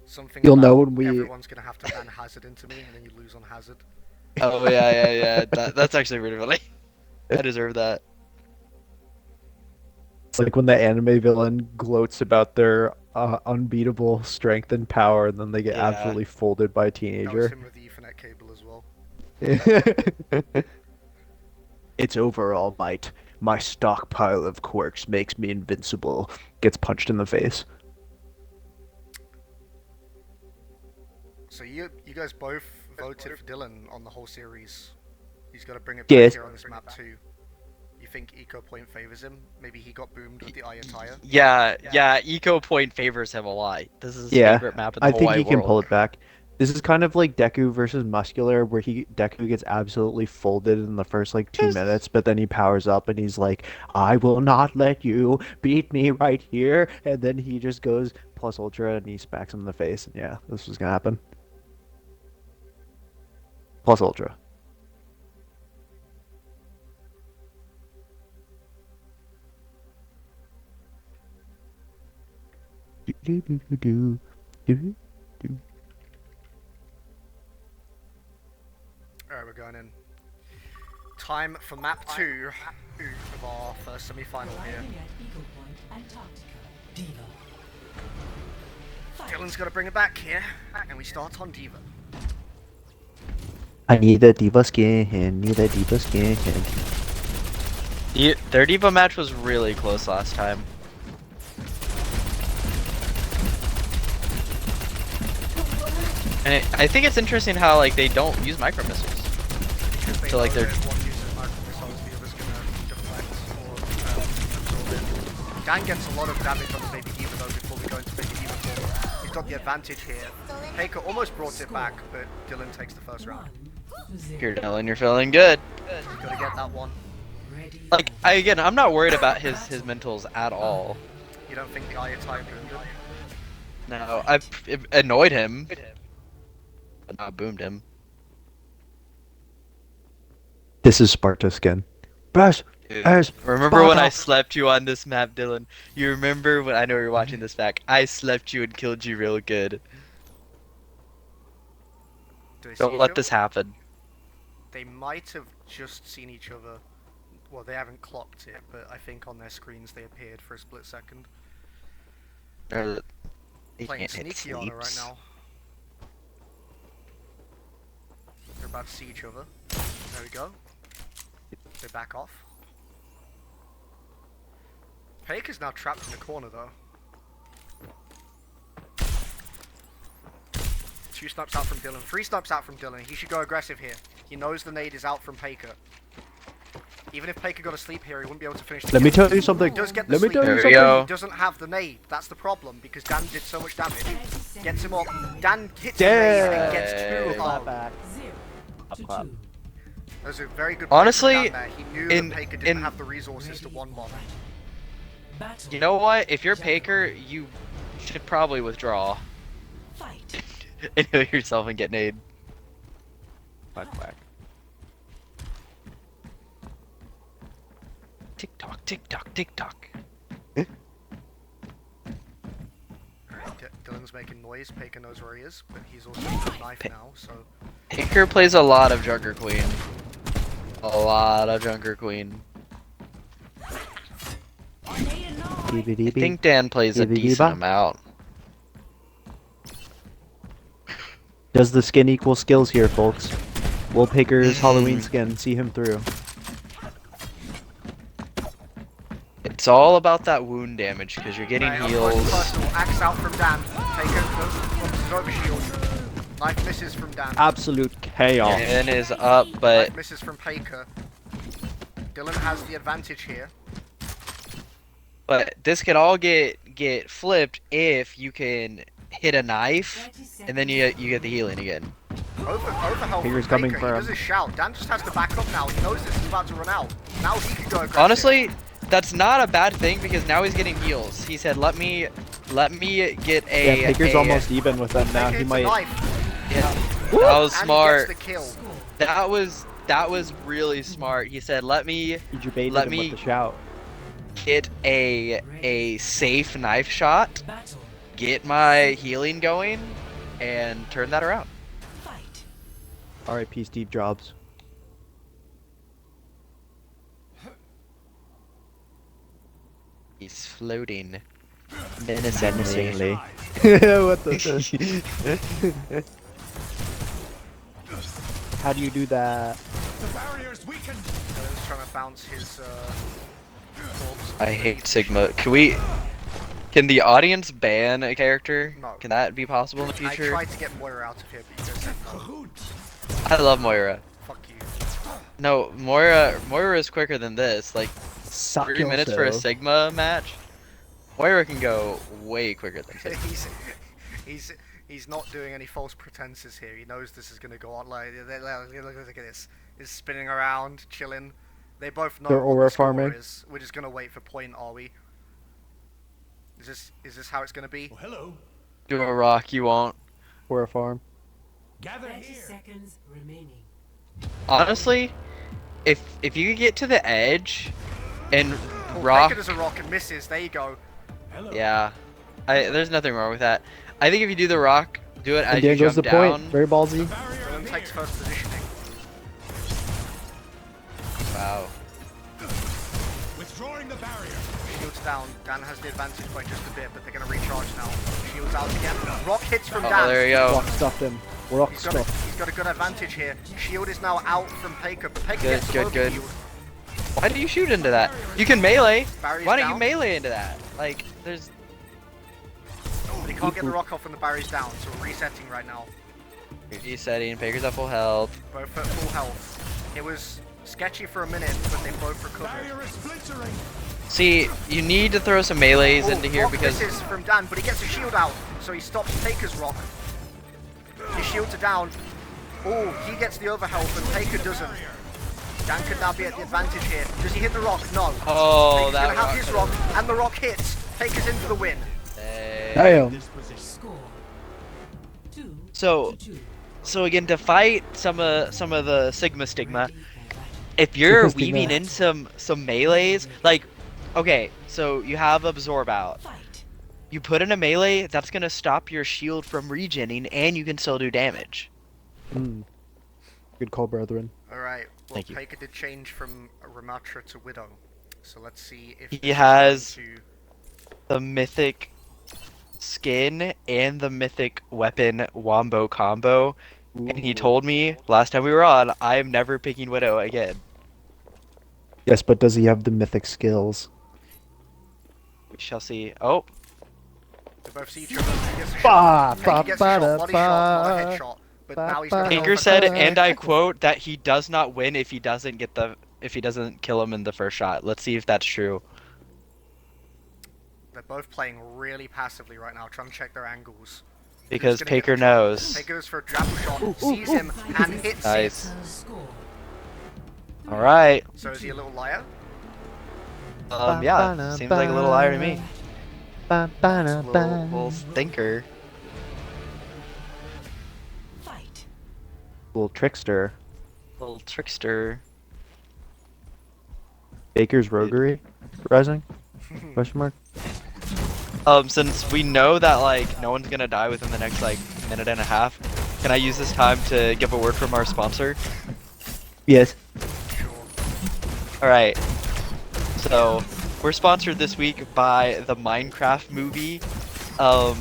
Something
You'll know
about
when we-
everyone's gonna have to ban Hazard into me, and then you lose on Hazard.
Oh yeah. That's actually really funny. I deserve that.
It's like when the anime villain gloats about their unbeatable strength and power, and then they get
Yeah.
absolutely folded by a
That was
teenager.
him with the Ethernet cable as well.
It's overall might. My stockpile of quirks makes me invincible. Gets punched in the face.
So you guys both voted for Dylan on the whole series. He's got to bring it back
Yes.
here on this map too. You think Eco Point favors him? Maybe he got boomed with the Ayataya.
Yeah. Eco Point favors him a lot. This is his
Yeah,
favorite map in the
I
whole
think
wide
he can
world.
pull it back. This is kind of like Deku versus Muscular, where Deku gets absolutely folded in the first like 2 minutes, but then he powers up and he's like, "I will not let you beat me right here," and then he just goes plus ultra and he smacks him in the face. And yeah, this was gonna happen. Plus ultra.
Alright, we're going in. Time for map 2 of our first semi-final here.
Arriving at Eagle Point, Antarctica. Diva. Fight.
Dylan's got to bring it back here, and we start on Diva.
I need a diva skin. Need a diva skin.
Their Diva match was really close last time. And I think it's interesting how like they don't use micro missiles.
Because they
So, like,
know
they're-
that one uses micro missiles, the other's gonna deflect or absorb it. Dan gets a lot of damage on the Baby Diva though before we go into Baby Diva form. He's got the advantage here. Baker almost brought it back, but Dylan takes the first round.
1-0.
Here, Dylan, you're feeling good.
He's got to get that one.
Ready
Like
for
again, I'm not worried about his mentals at all.
You don't think the Ayatai boomed him?
No, it annoyed him, but not boomed him.
This is Sparta skin. Brush. As
Remember when I
Sparta.
slept you on this map, Dylan? You remember when I know you're watching this back? I slept you and killed you real good.
Do they see
Don't
each
let
other?
this happen.
They might have just seen each other. Well, they haven't clocked it, but I think on their screens they appeared for a split second.
He
Playing
can't hit
sneaky on her right
sleeps.
now. They're about to see each other. There we go. They back off. Paker's now trapped in the corner though. 2 snipes out from Dylan, 3 snipes out from Dylan. He should go aggressive here. He knows the nade is out from Paker. Even if Paker got a sleep here, he wouldn't be able to finish the
Let me
kill.
tell you something.
He does get the
Let me
sleep.
tell you
There we
something.
go.
He doesn't have the nade. That's the problem because Dan did so much damage. Gets him up. Dan hits
Yeah.
the nade and gets 2
Clap
of
back.
0 to
clap.
2.
That was a very good play
Honestly,
from Dan there. He knew
in-
that Paker didn't
in-
have the resources to one bomb.
Battle.
You know what? If you're Paker, you should probably withdraw
Fight.
and heal yourself and get nade.
Quack, quack.
Tick tock, tick tock, tick tock.
Alright, Dylan's making noise. Paker knows where he is, but he's also got a knife now, so
Baker plays a lot of Junker Queen. A lot of Junker Queen. I think Dan plays a decent amount.
Does the skin equal skills here, folks? Will Baker's Halloween skin see him through?
It's all about that wound damage because you're getting
Right,
heals.
personal axe out from Dan. Taker drops his over shield. Knife misses from Dan.
Absolute chaos.
Dan is up, but
Knife misses from Paker. Dylan has the advantage here.
this can all get flipped if you can hit a knife and then you get the healing again.
Overhelp
Fingers
from
coming
Baker.
for
He
him.
does his shout. Dan just has to back up now. He knows this is about to run out. Now he can go aggressive.
Honestly, that's not a bad thing because now he's getting heals. He said, "Let me get a."
Yeah, Baker's
a-
almost even with them now.
Taker
He
hits a
might.
knife,
Yeah, that was
and
smart.
he gets the kill.
That was really smart. He said, "Let me
He debated
Let
him
me-
with the shout.
get a safe knife shot,
Battle.
get my healing going, and turn that around."
Fight.
R.I.P. Steve Jobs.
He's floating menacingly.
What the? How do you do that?
Dylan's trying to bounce his corpse.
I hate Sigma. Can the audience ban a character?
No.
Can that be possible in the
I
future?
tried to get Moira out of here, but you guys said no.
I love Moira.
Fuck you.
No, Moira is quicker than this. Like
Suck
3 minutes for a
yourself.
Sigma match. Moira can go way quicker than Sigma.
he's not doing any false pretenses here. He knows this is gonna go on. Like, look at this. He's spinning around, chilling. They both know
They're
what
aura
the score
farming.
is. We're just gonna wait for point, are we? Is this how it's gonna be?
Do a rock you won't.
For a farm.
30 seconds remaining.
Honestly, if you could get to the edge and
Well,
rock,
Baker does a rock and misses. There you go.
yeah, there's nothing wrong with that. I think if you do the rock, do it as
And
you
there goes
jump
the
down.
point. Very ballsy.
Dylan takes first positioning.
Wow.
Withdrawing the barrier.
Shields down. Dan has the advantage by just a bit, but they're gonna recharge now. Shields out again. Rock hits from
Oh,
Dan.
there you go.
Rock stuffed him. Rock
He's got,
stuffed.
he's got a good advantage here. Shield is now out from Paker, but Paker
Good,
gets
good,
over
good.
healed.
Why do you shoot into that? You can melee.
Barrier's
Why don't you
down.
melee into that? Like, there's.
But he can't get the rock off when the barrier's down, so we're resetting right now.
Resetting. Baker's at full health.
Both at full health. It was sketchy for a minute, but they both recovered.
Barrier is splintering.
See, you need to throw some melees
Oh,
into here
rock
because
misses from Dan, but he gets a shield out, so he stops Taker's rock. His shields are down. Oh, he gets the overhealth, and Taker doesn't. Dan could now be at the advantage here. Does he hit the rock? No.
Oh,
Taker's
that
gonna have
rock
his rock, and the rock hits. Taker's in for the win.
Damn.
Score. 2
So,
to 2.
so again, to fight some of the Sigma stigma,
Ready for battle.
if you're
Sigma
weaving in some melees, like, okay, so you have absorb out.
Fight.
You put in a melee, that's gonna stop your shield from regenning, and you can still do damage.
Mm. Good call, brethren.
Alright, well,
Thank you.
Taker did change from Ramatra to Widow. So let's see if
He
this is
has-
going to...
The mythic skin and the mythic weapon wombo combo, and he told me last time we were on, I am never picking Widow again.
Yes, but does he have the mythic skills?
We shall see. Oh,
They both see each other. He gets a
Ba,
shot. Taker
ba,
gets a shot,
ba,
body shot, not a
ba,
headshot. But
ba,
now he's
ba.
gonna go
Tinker
for
said,
the-
and I quote, that he does not win if he doesn't kill him in the first shot. Let's see if that's true.
They're both playing really passively right now, trying to check their angles.
Because
Who's gonna get
Paker
the shot?
knows.
Taker goes for a grapple shot, sees him, and hits
Nice.
it.
Score.
Alright.
So is he a little liar?
Yeah, seems like a little liar to me.
Ba, ba, na,
Little
ba.
thinker.
Fight.
Little trickster.
Little trickster.
Baker's roguery. Rising? Question mark?
Since we know that, like, no one's gonna die within the next, like, minute and a half, Can I use this time to give a word from our sponsor?
Yes.
All right. So we're sponsored this week by the Minecraft movie, by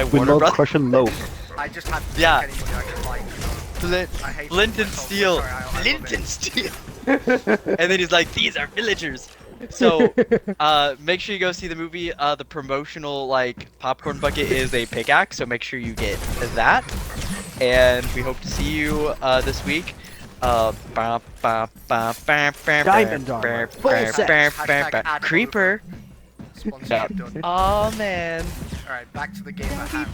We
Warner
love
Brothers.
crushing loaf.
I just had to
Yeah.
take anybody I could like. I hate
Flint and
myself,
Steel.
sorry, I love
Flint
it.
and Steel. And then he's like, "These are villagers." So, make sure you go see the movie. The promotional like popcorn bucket is a pickaxe, so make sure you get that. And we hope to see you this week. Diamond
armor. Full set.
Hashtag ad
Creeper.
Sponsorship done.
Oh man.
Alright, back to the game at hand.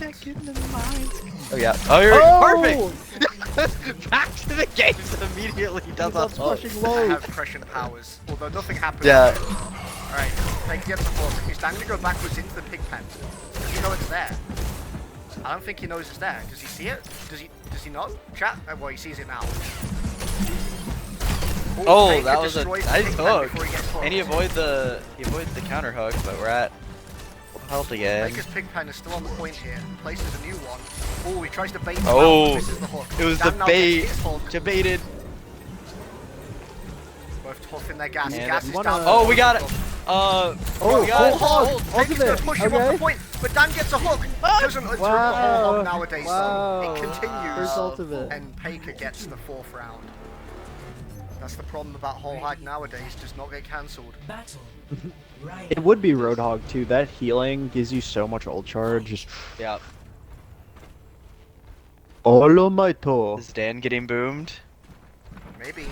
Oh yeah. Oh, you're
Oh!
perfect. Back to the games immediately. Does
loves
not
crushing
I
loaf.
have crushing powers, although nothing happens.
Yeah.
Alright, take gets a hook. He's going to go backwards into the pig pen. Does he know it's there? I don't think he knows it's there. Does he see it? Does he not? Chat? Well, he sees it now.
Oh,
Baker
that was a
destroys the
nice
pig pen
hook.
before he gets hooked.
And he avoided the counter hook, but we're at full health again.
Baker's pig pen is still on the point here. Places a new one. Oh, he tries to bait him
Oh,
out. This is the hook.
it was
Dan
the
now
bait.
gets his hook.
Debated.
Both tough in their gas.
And
Gas is
one
down.
Oh, we got it.
Oh,
we got it.
Hold.
Ultimate,
Baker's gonna push him off
okay.
the point, but Dan gets a hook. Doesn't it's
Wow.
hog nowadays.
Wow.
It continues.
First ultimate.
And Baker gets the 4th round. That's the problem about whole hog nowadays. Does not get cancelled.
Battle.
It would be Roadhog too. That healing gives you so much ult charge. Just
Yeah.
Olomaito.
Is Dan getting boomed?
Maybe.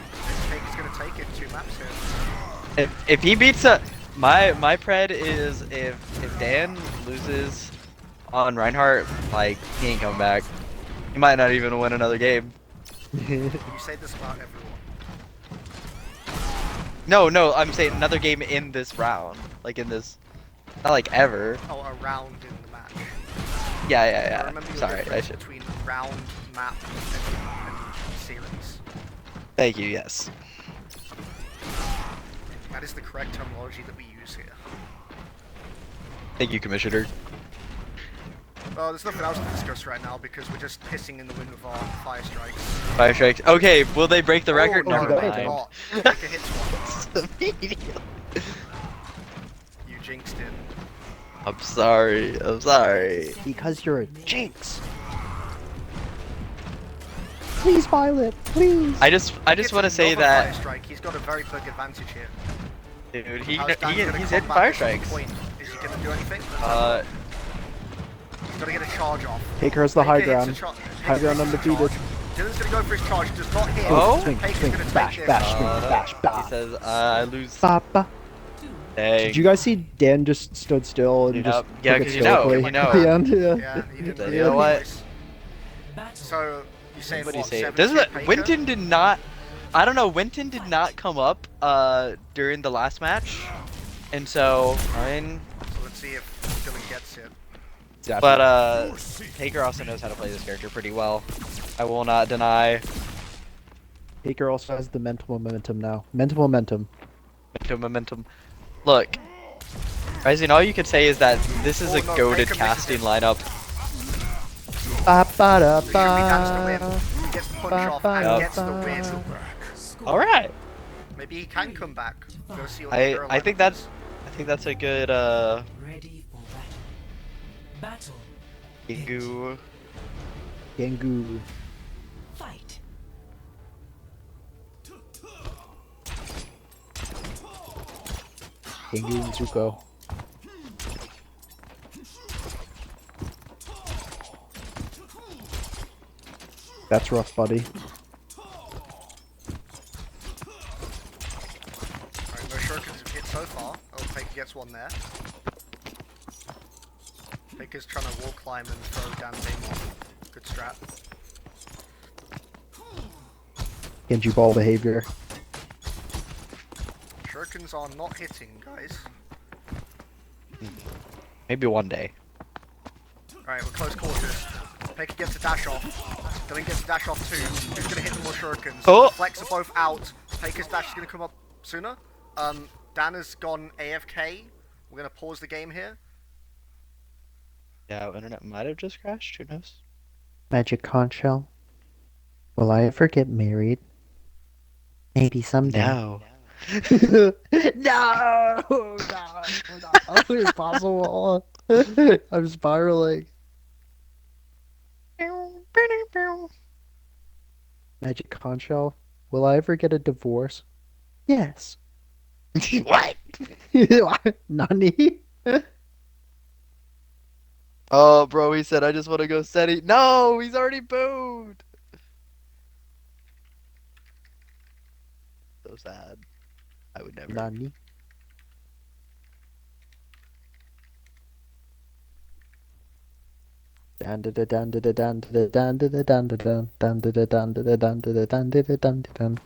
Baker's gonna take it 2 maps here.
If he beats a my pred is if Dan loses on Reinhardt, like he ain't coming back. He might not even win another game.
You say this about everyone.
No, I'm saying another game in this round, like in this, not like ever.
Oh, a round in the match.
Yeah.
Remember your
Sorry, I
difference
should.
between round, map, and series.
Thank you. Yes.
That is the correct terminology that we use here.
Thank you, Commissioner.
Well, there's nothing else to discuss right now because we're just pissing in the wind with our fire strikes.
Fire strikes. Okay, will they break the record?
Oh,
Never
no,
they
they
mind.
did not. Baker hits one. You jinxed it.
I'm sorry.
Because you're a jinx. Please, Violet. Please.
I just
Gets
want to say
another fire
that,
strike. He's got a very big advantage here.
dude.
How's Dan gonna
He's
combat
hitting fire
this on
strikes.
point? Is he gonna do anything? He's gotta get a charge off.
Taker has the high
Baker hits a
ground.
char-
High ground
Baker hits a
undefeated.
charge. Dylan's gonna go for his charge. Does not hit.
Oh?
Swing,
Baker's
swing,
gonna take
bash,
this.
bash, swing,
No.
bash,
He
bash.
says, I lose.
Papa.
Dang.
Did you guys see Dan just stood still and
Yep.
just
Yeah,
took it
'cause you know,
stoically
you know.
at the end? Yeah.
Yeah, he didn't
You
really
know
have a
what?
choice.
Battle.
So you saying
What do you
what?
say?
70
This is
hit Baker?
Winton did not. I don't know. Winton did not come up during the last match, and so I mean,
So let's see if Dylan gets it.
but Taker also knows how to play this character pretty well. I will not deny.
Taker also has the mental momentum now. Mental momentum.
Momentum. Look, Rising. All you could say is that this is
Oh,
a
no,
goated
Taker misses
casting
it.
lineup.
Ba ba da
It should be Dan's to win.
ba.
He gets the punch off and
Yup.
gets the win.
Score.
All right.
Maybe he can come back. Go see what the
I
girl
think
lineup
that's
is.
I think that's a good
Ready for battle. Battle.
Ingu.
Gengu.
Fight.
Gengu and Zuko. That's rough, buddy.
Alright, no shurikens have hit so far. Oh, Baker gets one there. Baker's trying to wall climb and throw Dan's aim off. Good strat.
Genji ball behavior.
Shurikens are not hitting, guys.
Maybe one day.
Alright, we're close quarters. Baker gets a dash off. Dylan gets a dash off too. Who's gonna hit the more shurikens?
Oh!
Flex are both out. Baker's dash is gonna come up sooner. Dan has gone AFK. We're gonna pause the game here.
Yeah, internet might have just crashed. Who knows?
Magic conch shell. Will I ever get married? Maybe someday.
No.
No, no, no, impossible. I'm spiraling. Magic conch shell. Will I ever get a divorce? Yes.
What?
Nani?
Oh, bro, he said, I just want to go steady. No, he's already booed. So sad. I would never.
Nani? Dan da da dan da da dan da da dan da da dan da dan dan da da dan da da dan da da dan da da dan da dan.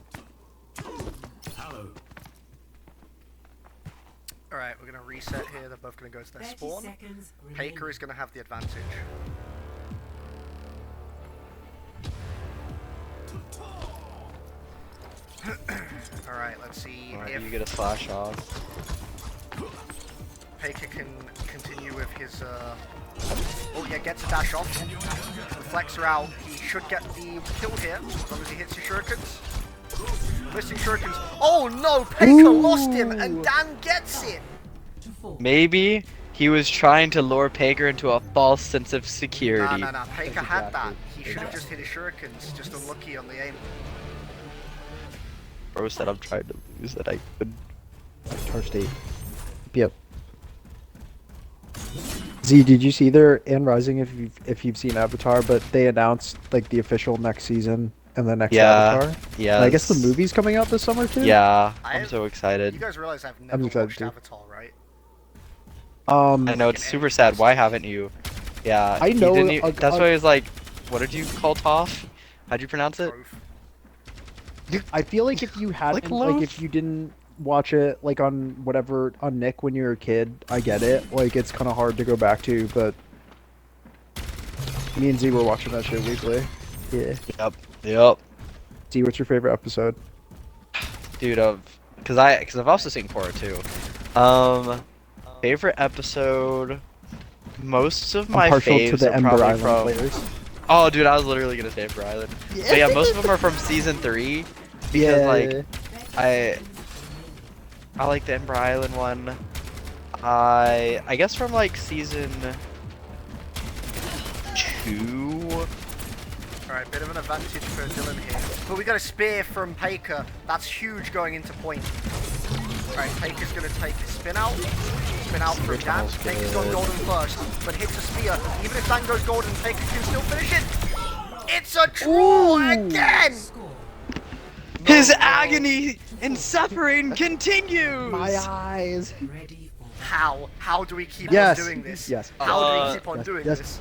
Alright, we're gonna reset here. They're both gonna go to their
30
spawn.
seconds
Paker
remaining.
is gonna have the advantage. Alright, let's see
Alright,
if
you get a slash off.
Paker can continue with his oh yeah, gets a dash off. Reflects her out. He should get the kill here, as long as he hits his shurikens. Missing shurikens. Oh no, Paker lost him, and Dan gets it!
To fall.
Maybe he was trying to lure Pager into a false sense of
Nah,
security.
nah, nah, Paker had that.
Exactly.
He should have just hit his shurikens, just unlucky on the aim.
Bro said I'm trying to lose that I could.
Tar State. Yep. Z, did you see their and Rising if you've seen Avatar, but they announced like the official next season and the next
Yeah.
Avatar?
Yeah.
And I guess the movie's coming out this summer too?
Yeah, I'm
I've-
so
You
excited.
guys realize I've never
excited
watched
too.
Avatar, right?
I know it's super sad. Why haven't you? Yeah.
I
he
know
didn't
a-
that's why he was like, what did you call Toph? How'd you pronounce it?
Trove.
I feel like if you hadn't like
loaf?
if you didn't watch it like on whatever on Nick when you were a kid, I get it. Like it's kind of hard to go back to, but me and Z were watching that shit weekly. Yeah.
Yep.
Z, what's your favorite episode?
Dude, cause I've also seen Korra too. Favorite episode. Most of my
I'm partial
faves
to the
are
Ember
probably
Island
from.
players.
Oh, dude, I was literally gonna say Ember Island. But yeah, most of them are from season 3. Because like I like the Ember Island one. I guess from like season 2.
Alright, bit of an advantage for Dylan here. But we got a spear from Paker. That's huge going into point. Alright, Paker's gonna take a spin out. Spin out from Dan.
Smells
Paker's gone
good.
golden first, but hits a spear. Even if Dan goes golden, Paker can still finish it. It's a draw again!
Score.
His
No.
agony and suffering continues.
My eyes.
Ready for battle.
How? How do we keep
Yes.
on doing this?
Yes.
How do we keep on
yes,
doing
yes.
this?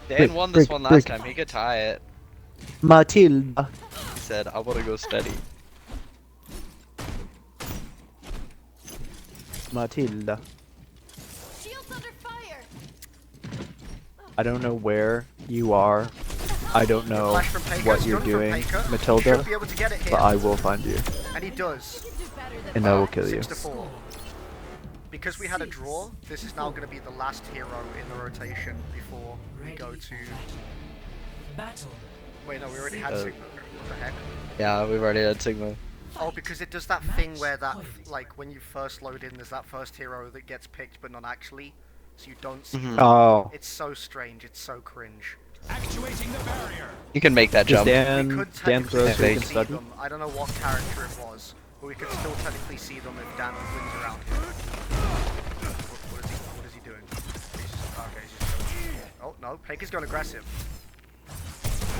Dan
Break,
won this
break,
one last
break.
time. He could tie it.
Matilda.
He said, "I want to go steady."
Matilda.
Shields under fire.
I don't know where you are. I don't know
Flash from Paker,
what you're
stun from
doing,
Paker.
Matilda,
Should be able to get it here.
but I will find you,
And he does.
You can do better than
and
that.
I will kill you.
6 to 4. Because we had a draw, this is now going to be the last hero in the rotation before we
Ready
go
for
to...
battle.
Wait, no, we already had Sigma. What the heck?
Yeah, we've already had Sigma.
Oh, because it does that thing where that, like, when you first load in, there's that first hero that gets picked, but not actually. So you don't see
Mhm.
them.
Oh,
It's so strange, it's so cringe.
You can make that
does
jump.
We
Dan
could
Dan throw so you
technically
can
see
study?
them. I don't know what character it was, but we could still technically see them if Dan wins around here. What is he doing? Okay, he's just going... Oh, no, Paker's going aggressive.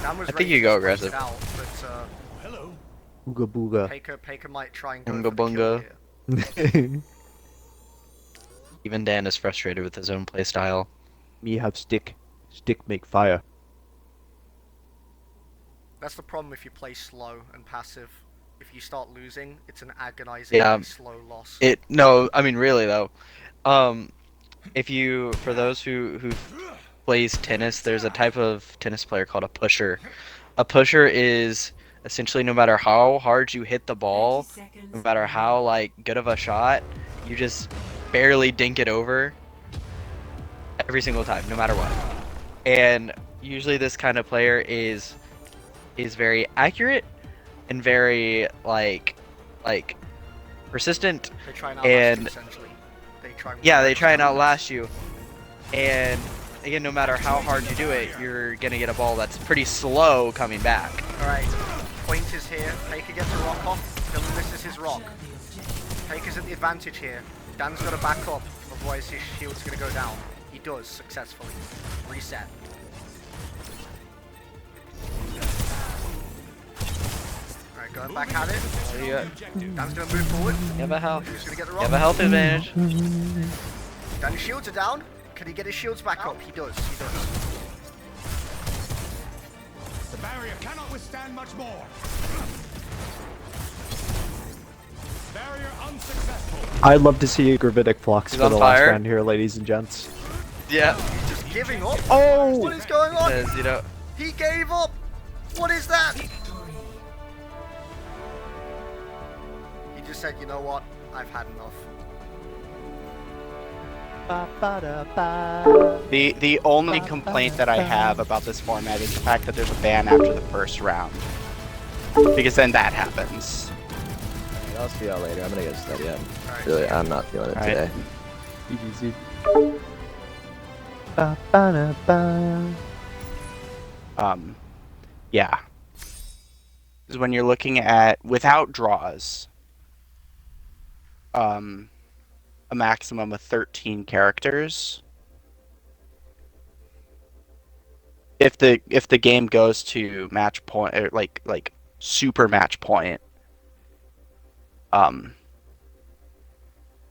Dan was
I think
ready
you
to
go
just
aggressive.
Out, but,
Ooga booga.
Paker might try and go
Unga
for the kill
bunga.
here.
Even Dan is frustrated with his own playstyle.
Me have stick. Stick make fire.
That's the problem if you play slow and passive. If you start losing, it's an agonizing
Yeah.
slow loss.
No, I mean really though. If you, for those who plays tennis, there's a type of tennis player called a pusher. A pusher is essentially no matter how hard you hit the ball,
30 seconds
no matter how like good of a shot, you just barely dink it over every single time, no matter what. And usually this kind of player is very accurate and very like persistent.
They try and outlast
And
you, essentially. They try and
yeah, they try and outlast you. And again, no matter how hard you do it, you're gonna get a ball that's pretty slow coming back.
Alright, point is here. Faker gets a rock off. Dylan misses his rock.
Capture the objective.
Faker's at the advantage here. Dan's got to back up, otherwise his shield's going to go down. He does, successfully. Reset. Alright, going back at it.
What do you got?
Dan's going to move forward.
You have a health.
He's going to get the
You
rock.
have a health advantage.
Dan's shields are down. Can he get his shields back up? He does, he does.
The barrier cannot withstand much more. Barrier unsuccessful.
I'd love to see a gravitic flux
He's
for
on
the last
fire.
round here, ladies and gents.
Yeah.
He's just giving up.
Oh!
What is going on?
Says, you know,
He gave up. What is that?
Victory.
He just said, you know what? I've had enough.
The only complaint that I have about this format is the fact that there's a ban after the first round. Because then that happens.
I'll see y'all later. I'm gonna go study up.
Alright,
Really, I'm not feeling it
Alright.
today.
Easy.
Yeah. Is when you're looking at without draws, a maximum of 13 characters. If the game goes to match point or like super match point,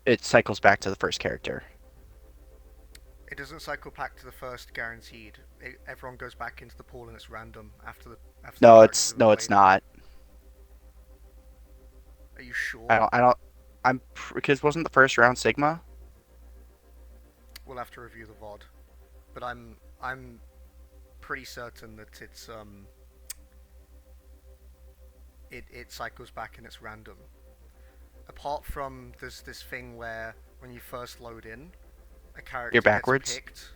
it cycles back to the first character.
It doesn't cycle back to the first guaranteed. Everyone goes back into the pool and it's random after the. After the
No,
characters
it's
have
no, it's
played.
not.
Are you sure?
I don't. Because wasn't the first round Sigma?
We'll have to review the VOD, but I'm pretty certain that it's it cycles back and it's random. Apart from there's this thing where when you first load in, a character
You're backwards?
gets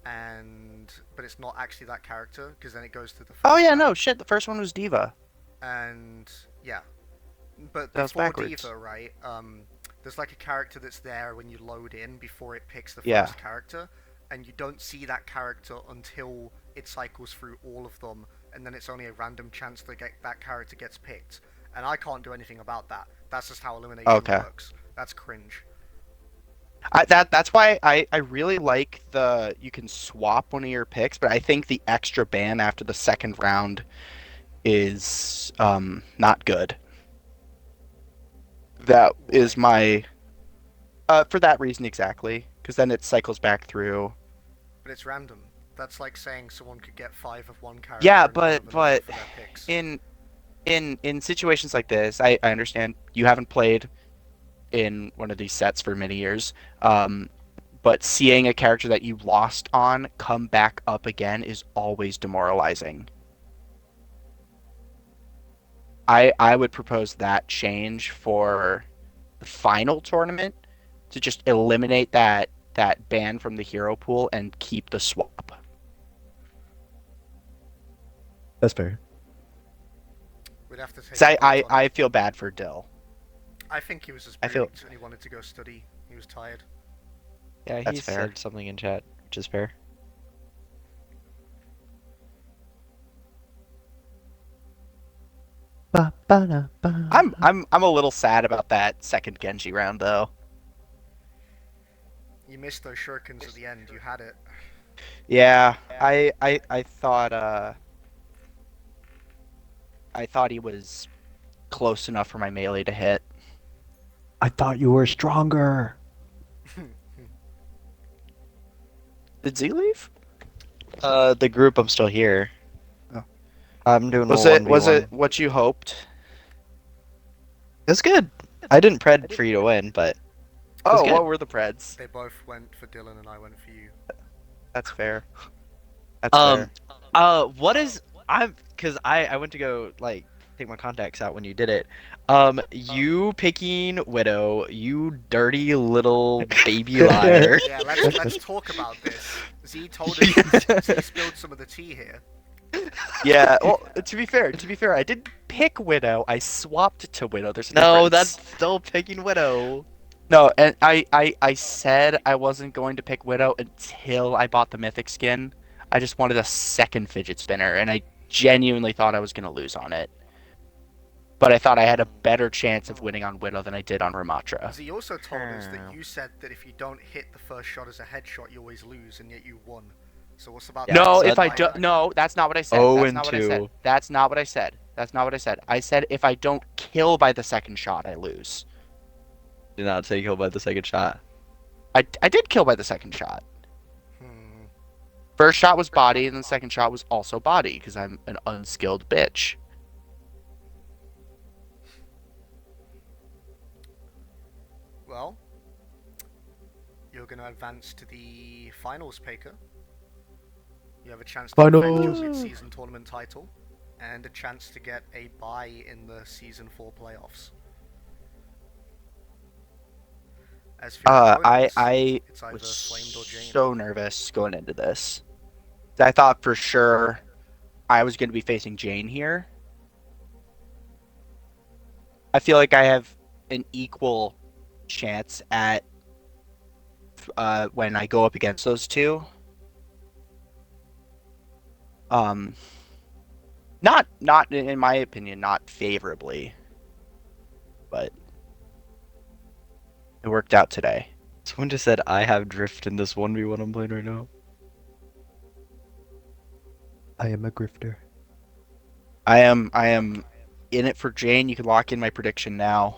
picked, but it's not actually that character because then it goes to the. First
Oh yeah,
round.
no shit. The first one was Diva.
And yeah, but
That was
before
backwards.
Diva, right? There's like a character that's there when you load in before it picks the
Yeah.
first character, and you don't see that character until it cycles through all of them, and then it's only a random chance that that character gets picked. And I can't do anything about that. That's just how elimination
Okay.
works. That's cringe.
That's why I really like you can swap one of your picks, but I think the extra ban after the second round is not good. That is my for that reason exactly, because then it cycles back through.
But it's random. That's like saying someone could get 5 of one character.
Yeah,
and none of
but
another for their picks.
in situations like this, I understand you haven't played in one of these sets for many years, but seeing a character that you lost on come back up again is always demoralizing. I would propose that change for the final tournament to just eliminate that ban from the hero pool and keep the swap.
That's fair.
We'd have to take.
'Cause
a vote on it.
I feel bad for Dill.
I think he was just
I feel-
briefed and he wanted to go study. He was tired.
yeah,
That's
he
fair.
said something in chat, which is fair.
I'm a little sad about that second Genji round though.
You missed those shurikens at the end. You had it.
Yeah, I thought he was close enough for my melee to hit.
I thought you were stronger.
Did Z leave?
The group, I'm still here.
Oh.
I'm doing
Was
a
it
1v1.
what you hoped?
It was good. I didn't pred for you to win, but
Oh,
good.
what were the Preds?
They both went for Dylan and I went for you.
That's fair. That's fair.
what is because I went to go like take my contacts out when you did it. You picking Widow, you dirty little baby liar.
Yeah, let's talk about this. Z told us Z spilled some of the tea here.
Yeah. Well, to be fair, I didn't pick Widow. I swapped to Widow. There's a
No,
difference.
that's still picking Widow.
No, and I said I wasn't going to pick Widow until I bought the Mythic skin. I just wanted a second fidget spinner, and I genuinely thought I was going to lose on it. But I thought I had a better chance of winning on Widow than I did on Ramatra.
Z also told us that you said that if you don't hit the first shot as a headshot, you always lose, and yet you won. So what's about
Yeah,
that?
No,
so
if I
that-
don't, no, that's not what I said.
Oh,
That's
and
not what I said.
2.
That's not what I said. That's not what I said. I said if I don't kill by the second shot, I lose.
Did not say kill by the second shot.
I did kill by the second shot.
Hmm.
First shot was body, and the second shot was also body because I'm an unskilled bitch.
Well, you're going to advance to the finals, Paker. You have a chance to defend your
Finals.
mid-season tournament title, and a chance to get a bye in the Season 4 playoffs. As for your opponents,
I
it's either
was
Flamed or Jane.
so nervous going into this. I thought for sure I was going to be facing Jane here. I feel like I have an equal chance at when I go up against those two. Not in my opinion, not favorably, but it worked out today.
Someone just said I have drift in this 1v1 I'm playing right now.
I am a grifter.
I am in it for Jane. You can lock in my prediction now.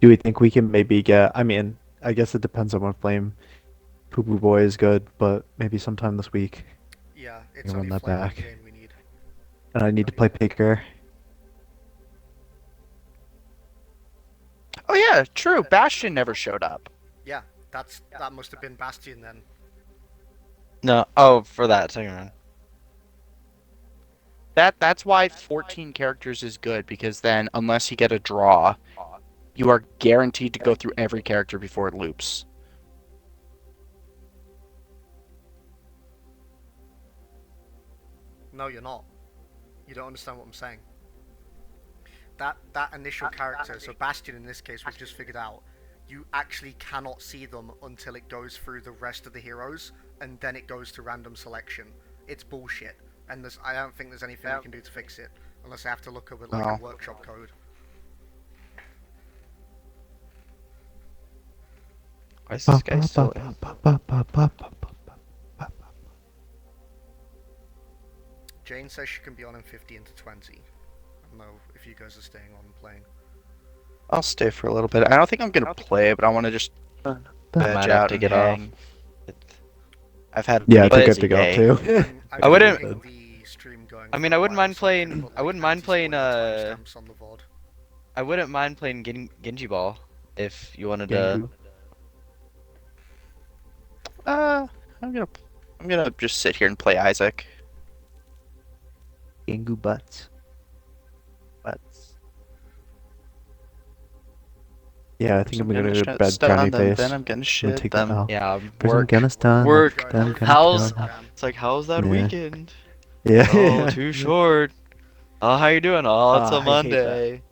Do we think we can maybe get? I mean, I guess it depends on when Flame Poo Poo Boy is good, but maybe sometime this week.
Yeah, it's
You run
only
that
Flame and
back.
Jane we need.
And I need to play Picker.
Oh yeah, true. Bastion never showed up.
Yeah, that must have been Bastion then.
No, oh, for that second round.
That's why 14 characters is good, because then unless you get a draw, you are guaranteed to go through every character before it loops.
No, you're not. You don't understand what I'm saying. That initial character, so Bastion in this case, we've just figured out, you actually cannot see them until it goes through the rest of the heroes, and then it goes to random selection. It's bullshit, and I don't think there's anything we can do to fix it, unless I have to look up at like a workshop code.
Why is this guy still in?
Jane says she can be on in 50 into 20. I don't know if you guys are staying on and playing.
I'll stay for a little bit. I don't think I'm gonna play, but I want to just
I
veg
might have
out
to
and
get off.
hang. I've had
Yeah, I
pretty
think I have
busy
to go
day.
too.
I'm
I wouldn't-
keeping the stream going
I mean,
for
I
a
wouldn't
while,
mind
so I can
playing-
put,
I wouldn't
like,
mind playing,
anti-spoiler timestamps on the VOD.
I wouldn't mind playing Genji Ball if you wanted to.
I'm gonna just sit here and play Isaac.
Gangu butts. Yeah, I think I'm gonna go to bed frowny face.
Then I'm gonna
I'm gonna
shit
take
them.
that now.
Yeah,
First I'm
work.
gonna stun.
Work.
Then I'm gonna
How's-
kill.
It's like, how's that
Yeah.
weekend?
Yeah.
Oh, too short. Oh, how you doing? Oh, it's
I
a
hate
Monday.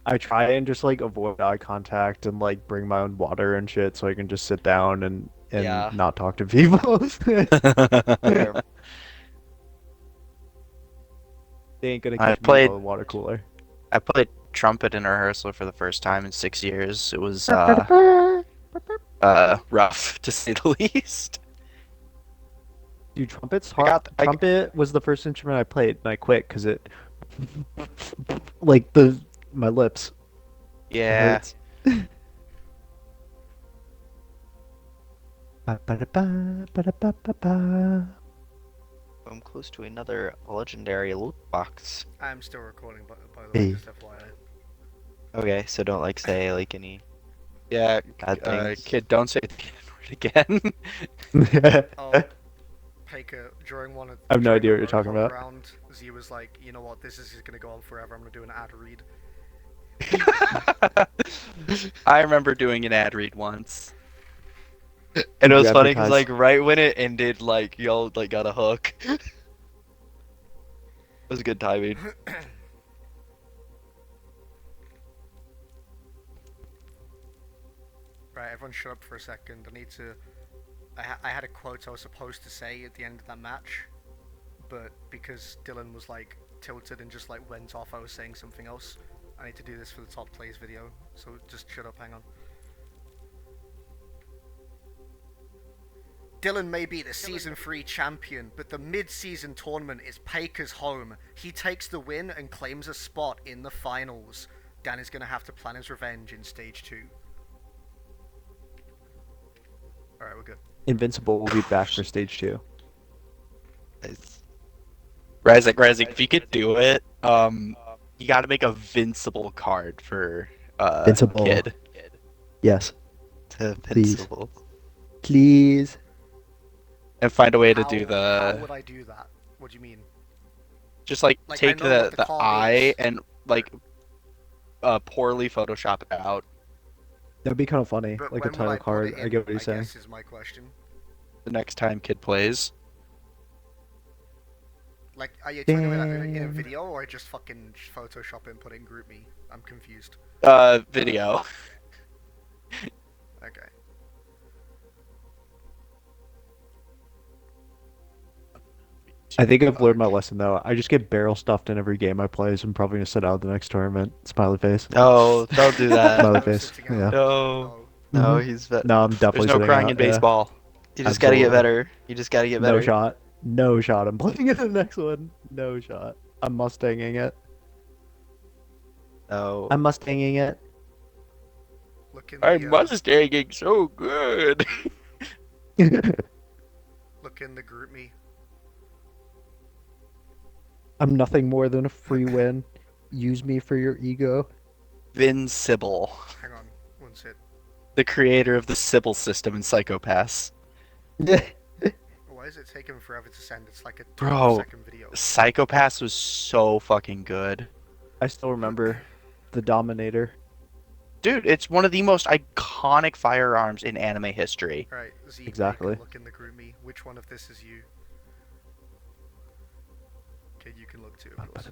I try and just like avoid eye contact and like bring my own water and shit so I can just sit down and
Yeah.
not talk to people. They ain't gonna
I
catch me
played-
with a water cooler.
I played trumpet in rehearsal for the first time in 6 years. It was rough to say the least.
Dude, trumpet's
I
hard.
got- I-
Trumpet was the first instrument I played, and I quit because it, like my lips. It
Yeah.
hurts. Ba-ba-da-ba, ba-da-ba-ba-ba.
I'm close to another legendary loot box.
I am still recording, by the way,
Hey.
just FYI.
Okay, so don't like say like any
Yeah,
bad things.
kid, don't say the N-word again.
Oh, Paker, during
I have no
during
idea
the
what you're talking
roadhog
about.
round, Z was like, you know what, this is gonna go on forever, I'm gonna do an ad read.
I remember doing an ad read once.
And it
You
was funny because
advertise.
like right when it ended, like y'all like got a hook. It was good timing.
Right, everyone shut up for a second. I need to... I had a quote I was supposed to say at the end of that match, but because Dylan was like tilted and just like went off, I was saying something else. I need to do this for the top plays video, so just shut up, hang on. Dylan may be the Season 3 champion, but the mid-season tournament is Paker's home. He takes the win and claims a spot in the finals. Dan is going to have to plan his revenge in Stage 2. Alright, we're good.
Invincible will be back for stage 2.
Razzik, if you could do it, you got to make a Vincible card for
Vincible.
Kid.
Yes.
Invincible.
Please.
And find a way to
How-
do
How
the
would I do that? What do you mean?
just like
Like, I
take
know what the
the
card
eye
is.
and like poorly Photoshop it out.
That'd be kind of funny.
But
like a
when would
title
I put
card.
it
I
in,
get what he's
I
saying.
guess is my question.
The next time Kid plays.
Like, are you talking about that in a
Damn.
video or just fucking Photoshop it and put it in GroupMe? I'm confused.
Video.
Okay.
I think I've learned my lesson though. I just get barrel stuffed in every game I play, so I'm probably gonna sit out the next tournament. Smiley face.
No, don't do that.
Smiley
No
face.
sitting out.
Yeah.
No, no,
Mhm.
he's
No, I'm
There's
definitely
no
sitting
crying
out,
in
yeah.
baseball.
You just gotta get
Absolutely.
better. You just gotta get
No
better.
shot. No shot. I'm playing in the next one. No shot. I'm Mustanging it.
No.
I'm Mustanging it.
Look in
I'm
the
Mustanging so good.
look in the GroupMe.
I'm nothing more than a free win. Use me for your ego.
Vincible,
Hang on, one sec.
the creator of the Sybil system in Psychopaths.
Why is it taking forever to send? It's like a
Bro.
12-second video.
Psychopaths was so fucking good.
I still remember the Dominator.
Dude, it's one of the most iconic firearms in anime history.
Alright, Z,
Exactly.
you can look in the GroupMe. Which one of this is you? Okay, you can look too, of course.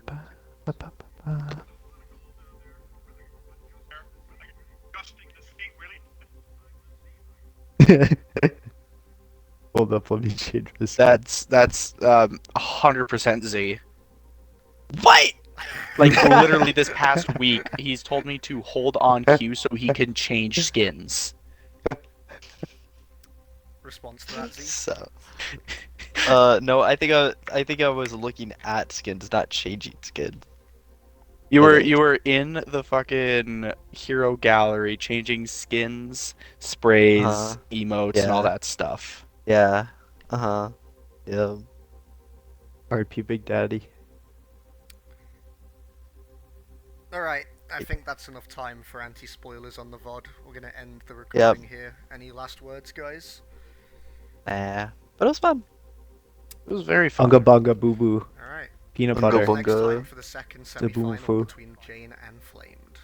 Hold up, let me change this.
That's 100% Z. What? Like literally this past week, he's told me to hold on Q so he can change skins.
Response to that, Z?
So. No, I think I was looking at skins, not changing skins.
You were in the fucking hero gallery changing skins, sprays,
Uh-huh.
emotes, and all
Yeah.
that stuff.
Yeah. Uh-huh. Yeah.
R.I.P. Big Daddy.
Alright, I think that's enough time for anti-spoilers on the VOD. We're gonna end the recording here. Any last words, guys?
Nah. But it was fun.
It was very fun.
Unga bunga boo boo.
Alright.
Peanut
Unga
butter.
bunga.
Next time for the second
a boo
semi-final
foo.
between Jane and Flamed.